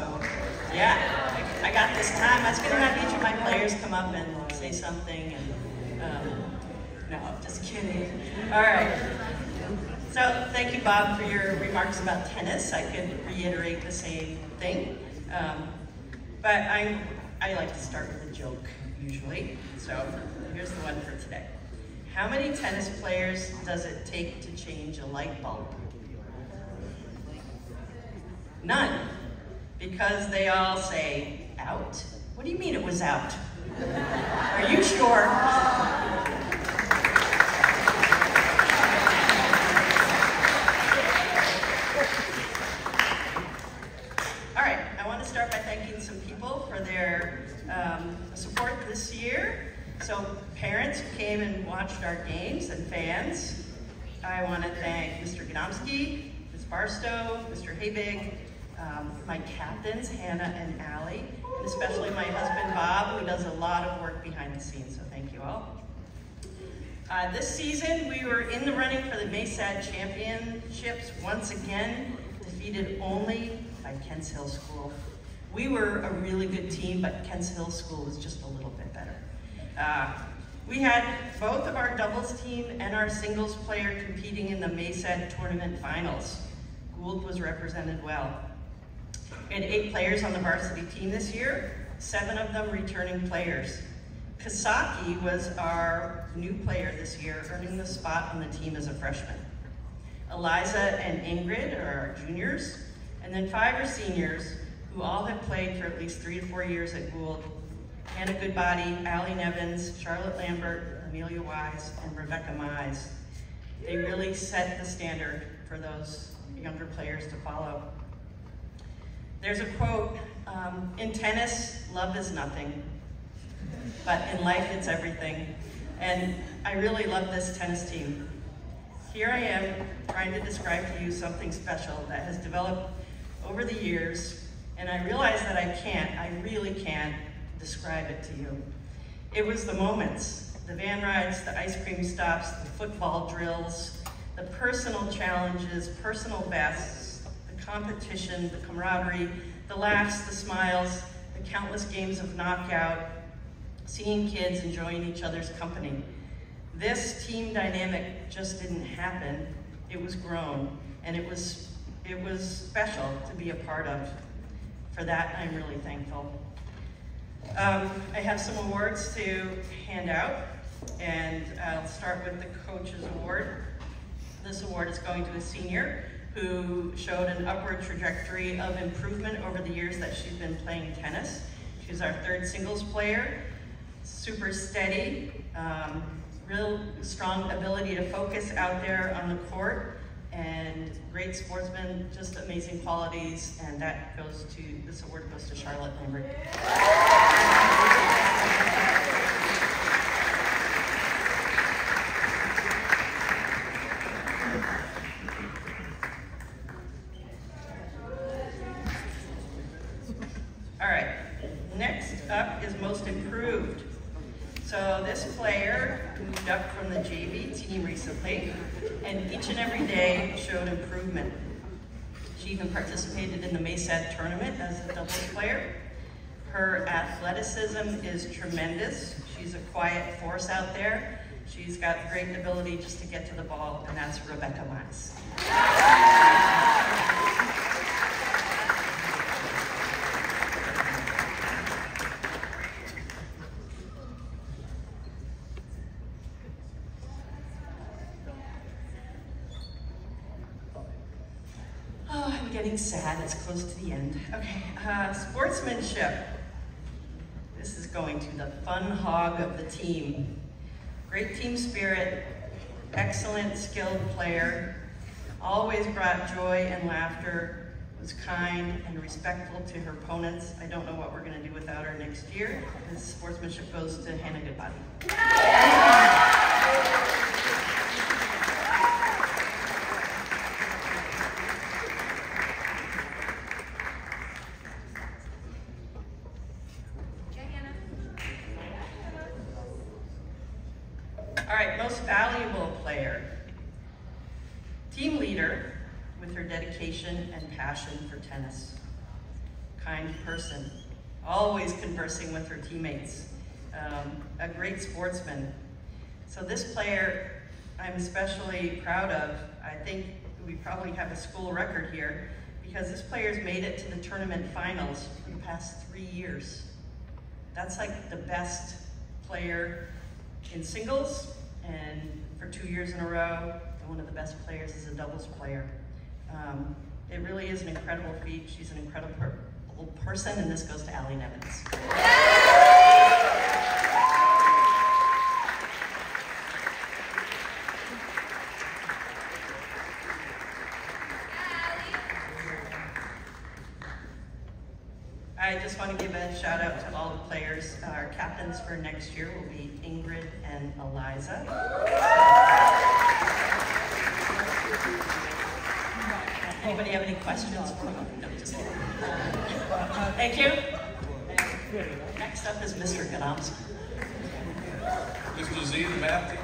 yeah, I got this time. I was going to have each of my players come up and say something, and no, just kidding. All right. So thank you, Bob, for your remarks about tennis. I could reiterate the same thing, but I like to start with a joke usually. So here's the one for today. How many tennis players does it take to change a light bulb? None, because they all say, out? What do you mean it was out? Are you sure? All right, I want to start by thanking some people for their support this year. So parents who came and watched our games and fans, I want to thank Mr. Gnomsky, Ms. Barstow, Mr. Habig, my captains, Hannah and Allie, and especially my husband, Bob, who does a lot of work behind the scenes, so thank you all. This season, we were in the running for the MASAD Championships once again, defeated only by Kents Hill School. We were a really good team, but Kents Hill School was just a little bit better. We had both of our doubles team and our singles player competing in the MASAD tournament finals. Gould was represented well. We had 8 players on the varsity team this year, 7 of them returning players. Kasaki was our new player this year, earning the spot on the team as a freshman. Eliza and Ingrid are our juniors, and then 5 are seniors who all have played for at least 3 to 4 years at Gould. Hannah Goodbody, Allie Nevins, Charlotte Lambert, Amelia Wise, and Rebecca Mize. They really set the standard for those younger players to follow. There's a quote, in tennis, love is nothing. but in life it's everything. And I really love this tennis team. Here I am trying to describe to you something special that has developed over the years, and I realize that I really can't describe it to you. It was the moments, the van rides, the ice cream stops, the football drills, the personal challenges, personal bests, the competition, the camaraderie, the laughs, the smiles, the countless games of knockout, seeing kids enjoying each other's company. This team dynamic just didn't happen, it was grown, and it was special to be a part of. For that, I'm really thankful. I have some awards to hand out, and I'll start with the Coach's Award. This award is going to a senior who showed an upward trajectory of improvement over the years that she's been playing tennis. She's our third singles player, super steady, real strong ability to focus out there on the court, and great sportsman, just amazing qualities, and that goes to, this award goes to Charlotte Lambert. All right, next up is most improved. So this player moved up from the JV team recently, and each and every day showed improvement. She even participated in the MASAD tournament as a doubles player. Her athleticism is tremendous. She's a quiet force out there. She's got great ability just to get to the ball, and that's Rebecca Mize. Getting sad, it's close to the end. Okay, sportsmanship. This is going to the fun hog of the team. Great team spirit, excellent skilled player, always brought joy and laughter, was kind and respectful to her opponents. I don't know what we're gonna do without her next year. This sportsmanship goes to Hannah Goodbody. All right, most valuable player. Team leader with her dedication and passion for tennis. Kind person, always conversing with her teammates. A great sportsman. So this player I'm especially proud of. I think we probably have a school record here because this player's made it to the tournament finals for the past 3 years. That's like the best player in singles, and for 2 years in a row, and one of the best players as a doubles player. It really is an incredible feat. She's an incredible person, and this goes to Allie Nevins. I just want to give a shout out to all the players. Our captains for next year will be Ingrid and Eliza. Anybody have any questions for them? No, just kidding. Thank you. Next up is Mr. Gadomski.
Mr. Z, the math team.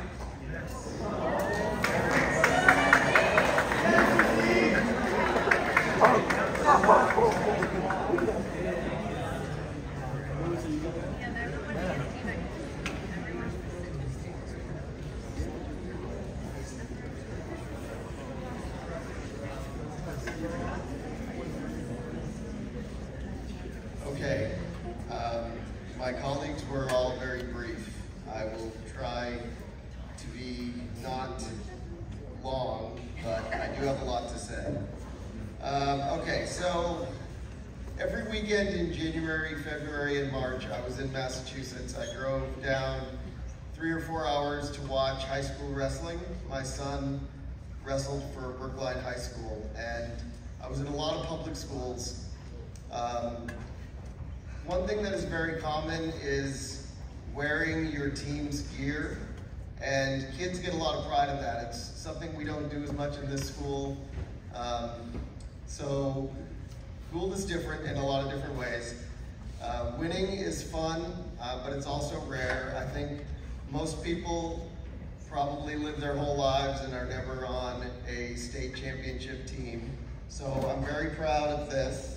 Okay, my colleagues were all very brief. I will try to be not long, but I do have a lot to say. Okay, so every weekend in January, February, and March, I was in Massachusetts. I drove down 3 or 4 hours to watch high school wrestling. My son wrestled for Brookline High School, and I was in a lot of public schools. One thing that is very common is wearing your team's gear. And kids get a lot of pride in that. It's something we don't do as much in this school. So Gould is different in a lot of different ways. Winning is fun, but it's also rare. I think most people probably live their whole lives and are never on a state championship team. So I'm very proud of this.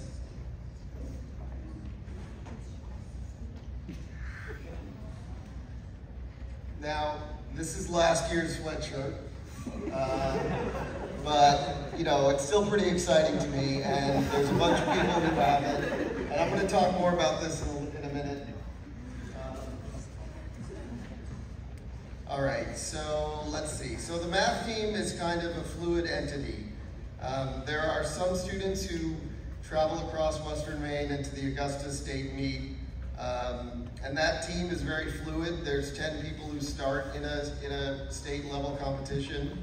Now, this is last year's sweatshirt, but you know, it's still pretty exciting to me, and there's a bunch of people who have it, and I'm going to talk more about this in a minute. All right, so let's see. So the math team is kind of a fluid entity. There are some students who travel across Western Maine into the Augusta State meet, and that team is very fluid. There's 10 people who start in a state level competition,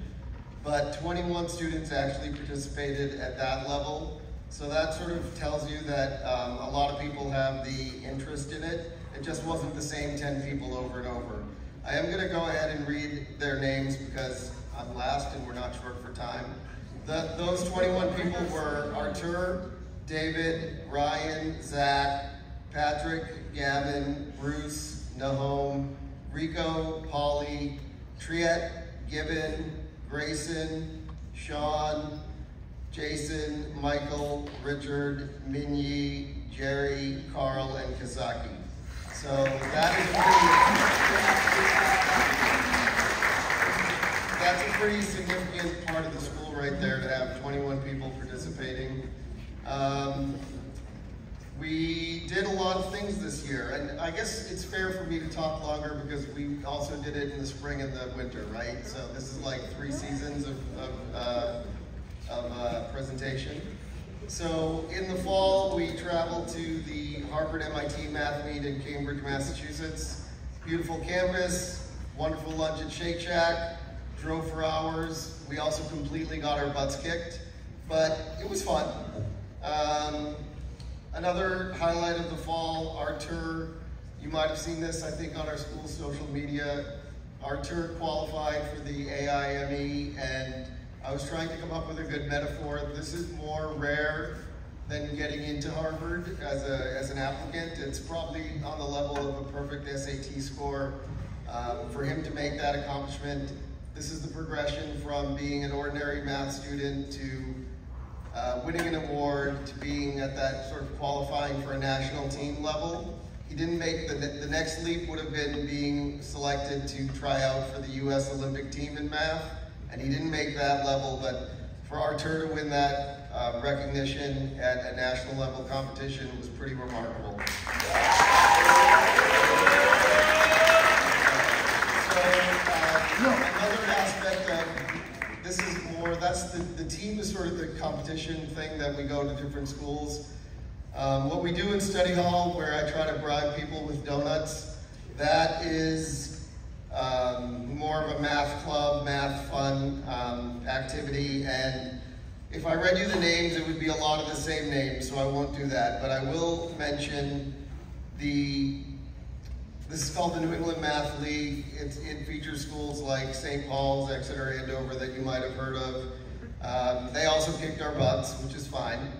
but 21 students actually participated at that level. So that sort of tells you that a lot of people have the interest in it. It just wasn't the same 10 people over and over. I am gonna go ahead and read their names because I'm last and we're not short for time. Those 21 people were Artur, David, Ryan, Zach, Patrick, Gavin, Bruce, Nahom, Rico, Polly, Triet, Gibbon, Grayson, Sean, Jason, Michael, Richard, Minyi, Jerry, Carl, and Kazaki. So that's a pretty significant part of the school right there to have 21 people participating. We did a lot of things this year, and I guess it's fair for me to talk longer because we also did it in the spring and the winter, right? So this is like 3 seasons of presentation. So in the fall, we traveled to the Harvard-MIT Math Meet in Cambridge, Massachusetts. Beautiful campus, wonderful lunch at Shake Shack, drove for hours. We also completely got our butts kicked, but it was fun. Another highlight of the fall, Artur, you might have seen this, I think, on our school's social media. Artur qualified for the AIME, and I was trying to come up with a good metaphor. This is more rare than getting into Harvard as an applicant. It's probably on the level of a perfect SAT score. For him to make that accomplishment, this is the progression from being an ordinary math student to winning an award, to being at that sort of qualifying for a national team level. He didn't make, the next leap would have been being selected to try out for the US Olympic team in math, and he didn't make that level, but for Artur to win that recognition at a national level competition was pretty remarkable. So another aspect of this is more, that's the team is sort of the competition thing that we go to different schools. What we do in study hall, where I try to bribe people with donuts, that is more of a math club, math fun activity. And if I read you the names, it would be a lot of the same names, so I won't do that. But I will mention this is called the New England Math League. It features schools like St. Paul's, Exeter, Andover that you might have heard of. They also kicked our butts, which is fine.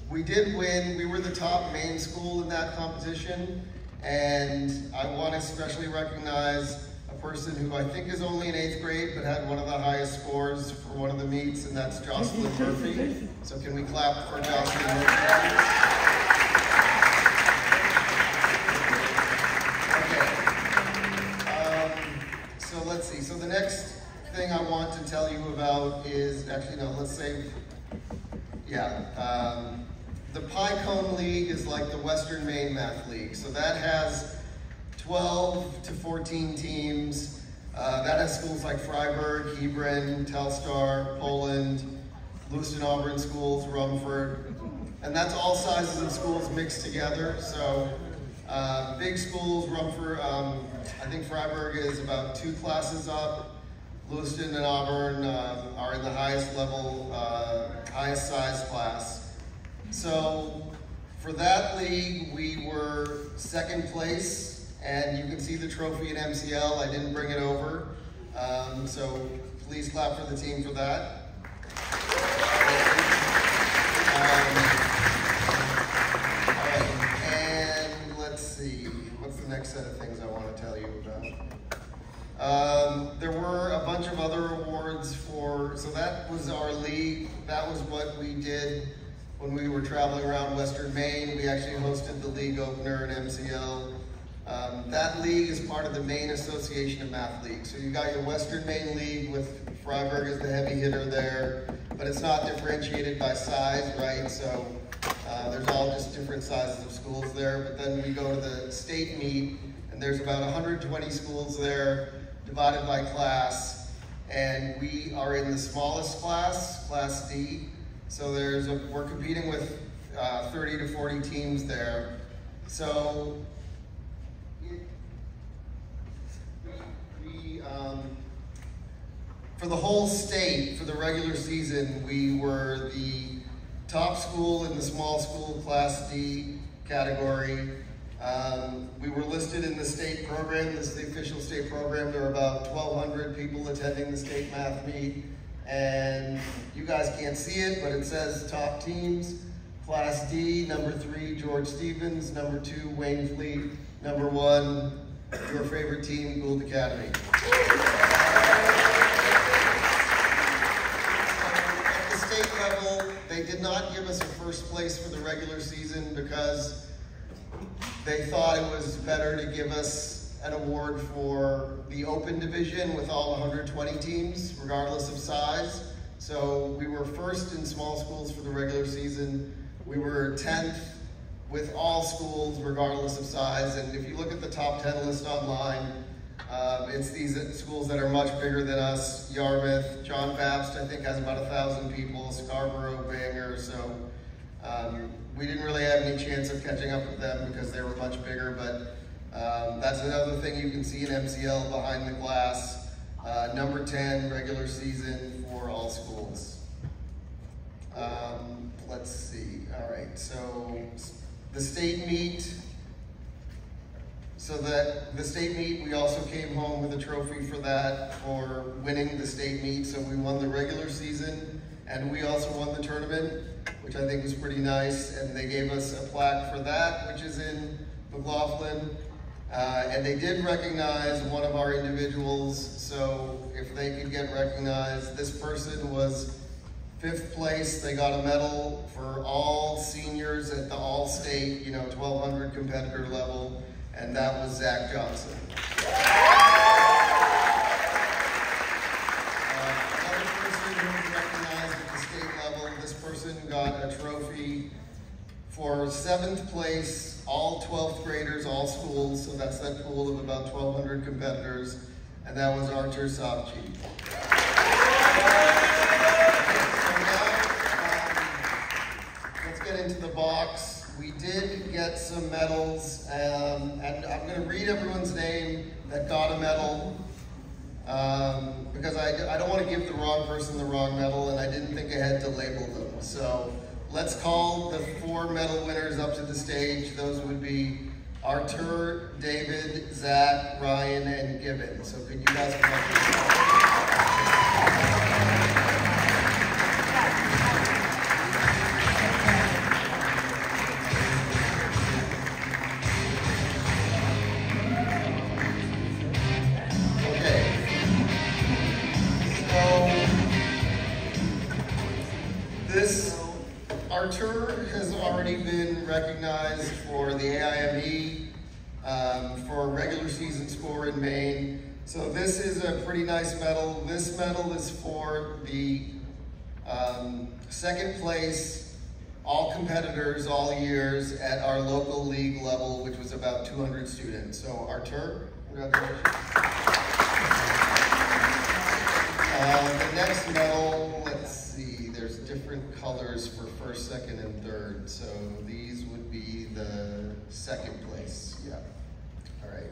We did win. We were the top Maine school in that competition. And I want to especially recognize a person who I think is only in 8th grade, but had one of the highest scores for one of the meets, and that's Jocelyn Murphy. So can we clap for Jocelyn Murphy? So let's see. So the next thing I want to tell you about is, actually no, let's say, the Pie Cone League is like the Western Maine Math League. So that has 12 to 14 teams. That has schools like Freiburg, Hebron, Telstar, Poland, Lewiston Auburn schools, Rumford. And that's all sizes of schools mixed together. So big schools, Rumford, I think Freiburg is about 2 classes up. Lewiston and Auburn are in the highest level, highest size class. So for that league, we were 2nd place, And you can see the trophy in MCL. I didn't bring it over. So please clap for the team for that. All right, and let's see, what's the next set of things I want to tell you about? There were a bunch of other awards so that was our league. That was what we did when we were traveling around Western Maine. We actually hosted the league opener in MCL. That league is part of the Maine Association of Math League. So you got your Western Maine League with Freiburg as the heavy hitter there, but it's not differentiated by size, right? So there's all just different sizes of schools there. But then we go to the state meet, and there's about 120 schools there, divided by class, and we are in the smallest class, Class D. So we're competing with 30 to 40 teams there. So for the whole state, for the regular season, we were the top school in the small school Class D category. We were listed in the state program. This is the official state program. There are about 1,200 people attending the state math meet. And you guys can't see it, but it says top teams. Class D, number 3, George Stevens. Number 2, Wayne Fleet. Number 1, your favorite team, Gould Academy. At the state level, they did not give us a first place for the regular season because they thought it was better to give us an award for the open division with all 120 teams, regardless of size. So we were first in small schools for the regular season. We were 10th with all schools, regardless of size. And if you look at the top 10 list online, it's these schools that are much bigger than us. Yarmouth, John Baptist, I think, has about 1,000 people. Scarborough, Bangor. So we didn't really have any chance of catching up with them because they were much bigger. But that's another thing you can see in MCL behind the glass. Number 10, regular season for all schools. Let's see. All right, so the state meet. So that the state meet, we also came home with a trophy for that, for winning the state meet. So we won the regular season, and we also won the tournament, which I think was pretty nice. And they gave us a plaque for that, which is in McLaughlin. And they did recognize one of our individuals. So if they could get recognized, this person was 5th place. They got a medal for all seniors at the all-state, 1,200 competitor level. And that was Zach Johnson. Another person who was recognized at the state level, this person got a trophy for 7th place, all 12th graders, all schools, so that's that pool of about 1,200 competitors, and that was Archer Sopchi. Let's get into the box. We did get some medals, and I'm going to read everyone's name that got a medal, because I don't want to give the wrong person the wrong medal, and I didn't think ahead to label them. So let's call the 4 medal winners up to the stage. Those would be Artur, David, Zach, Ryan, and Gibbon. So could you guys come up? Artur has already been recognized for the AIME for regular season score in Maine. So this is a pretty nice medal. This medal is for the 2nd place, all competitors, all years at our local league level, which was about 200 students. So Artur, congratulations. The next medal, let's see, there's different colors for 1st, 2nd, and 3rd. So these would be the 2nd place, yeah. All right.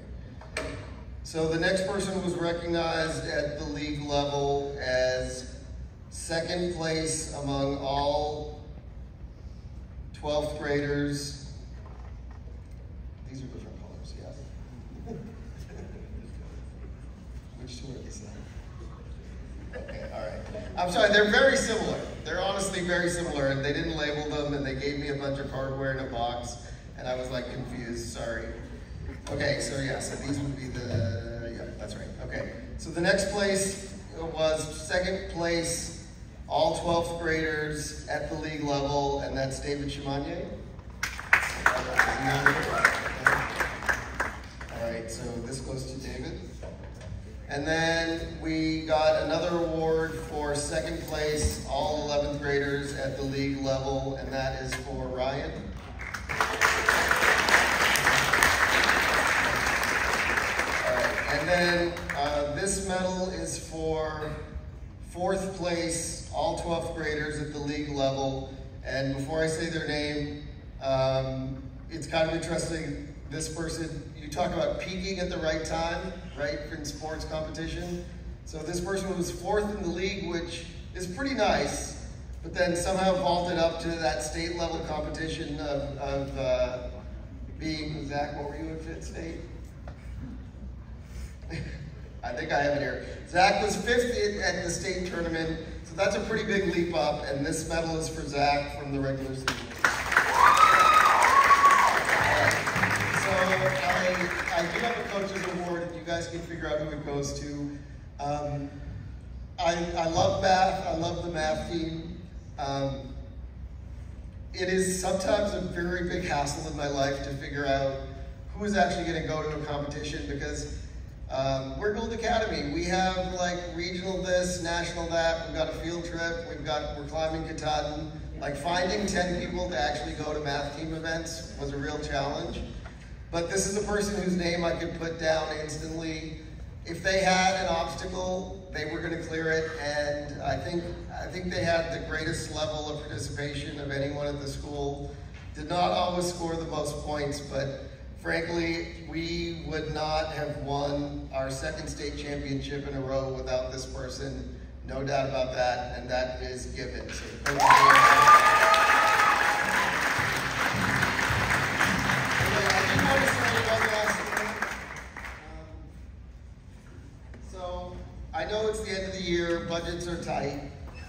So the next person was recognized at the league level as 2nd place among all 12th graders. These are different colors, Which two are these? Okay, all right. I'm sorry, they're very similar. They're honestly very similar, and they didn't label them, and they gave me a bunch of hardware in a box, and I was like confused, sorry. Okay, so yeah, so these would be the, yeah, that's right. Okay, so the next place was second place, all 12th graders at the league level, and that's David Chimanye. All right, so this goes to David. And then we got another award for second place, all 11th graders at the league level, and that is for Ryan. All right, and then this medal is for fourth place, all 12th graders at the league level. And before I say their name, it's kind of interesting. This person, you talk about peaking at the right time, right, in sports competition. So this person was fourth in the league, which is pretty nice, but then somehow vaulted up to that state level competition of being, Zach, what were you at Pitt State? I think I have it here. Zach was fifth at the state tournament, so that's a pretty big leap up, and this medal is for Zach from the regular season. I do have a coach's award, and you guys can figure out who it goes to. I love math. I love the math team. It is sometimes a very big hassle in my life to figure out who is actually going to go to a competition, because we're Gould Academy. We have like regional this, national that. We've got a field trip. We're climbing Katahdin. Like finding 10 people to actually go to math team events was a real challenge. But this is a person whose name I could put down instantly. If they had an obstacle, they were going to clear it, and I think they had the greatest level of participation of anyone at the school. Did not always score the most points, but frankly, we would not have won our second state championship in a row without this person. No doubt about that, and that is given. So thank you. I know it's the end of the year, budgets are tight.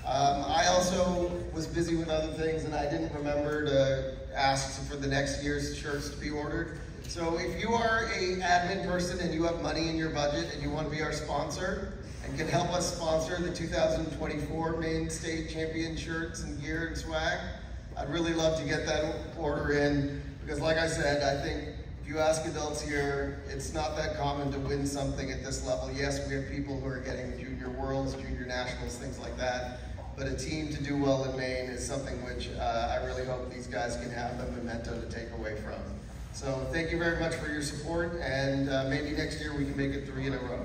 I also was busy with other things, and I didn't remember to ask for the next year's shirts to be ordered. So if you are an admin person and you have money in your budget and you want to be our sponsor and can help us sponsor the 2024 Maine State Champion shirts and gear and swag, I'd really love to get that order in, because like I said, I think if you ask adults here, it's not that common to win something at this level. Yes, we have people who are getting junior worlds, junior nationals, things like that. But a team to do well in Maine is something which I really hope these guys can have a memento to take away from. So thank you very much for your support, and maybe next year we can make it 3 in a row.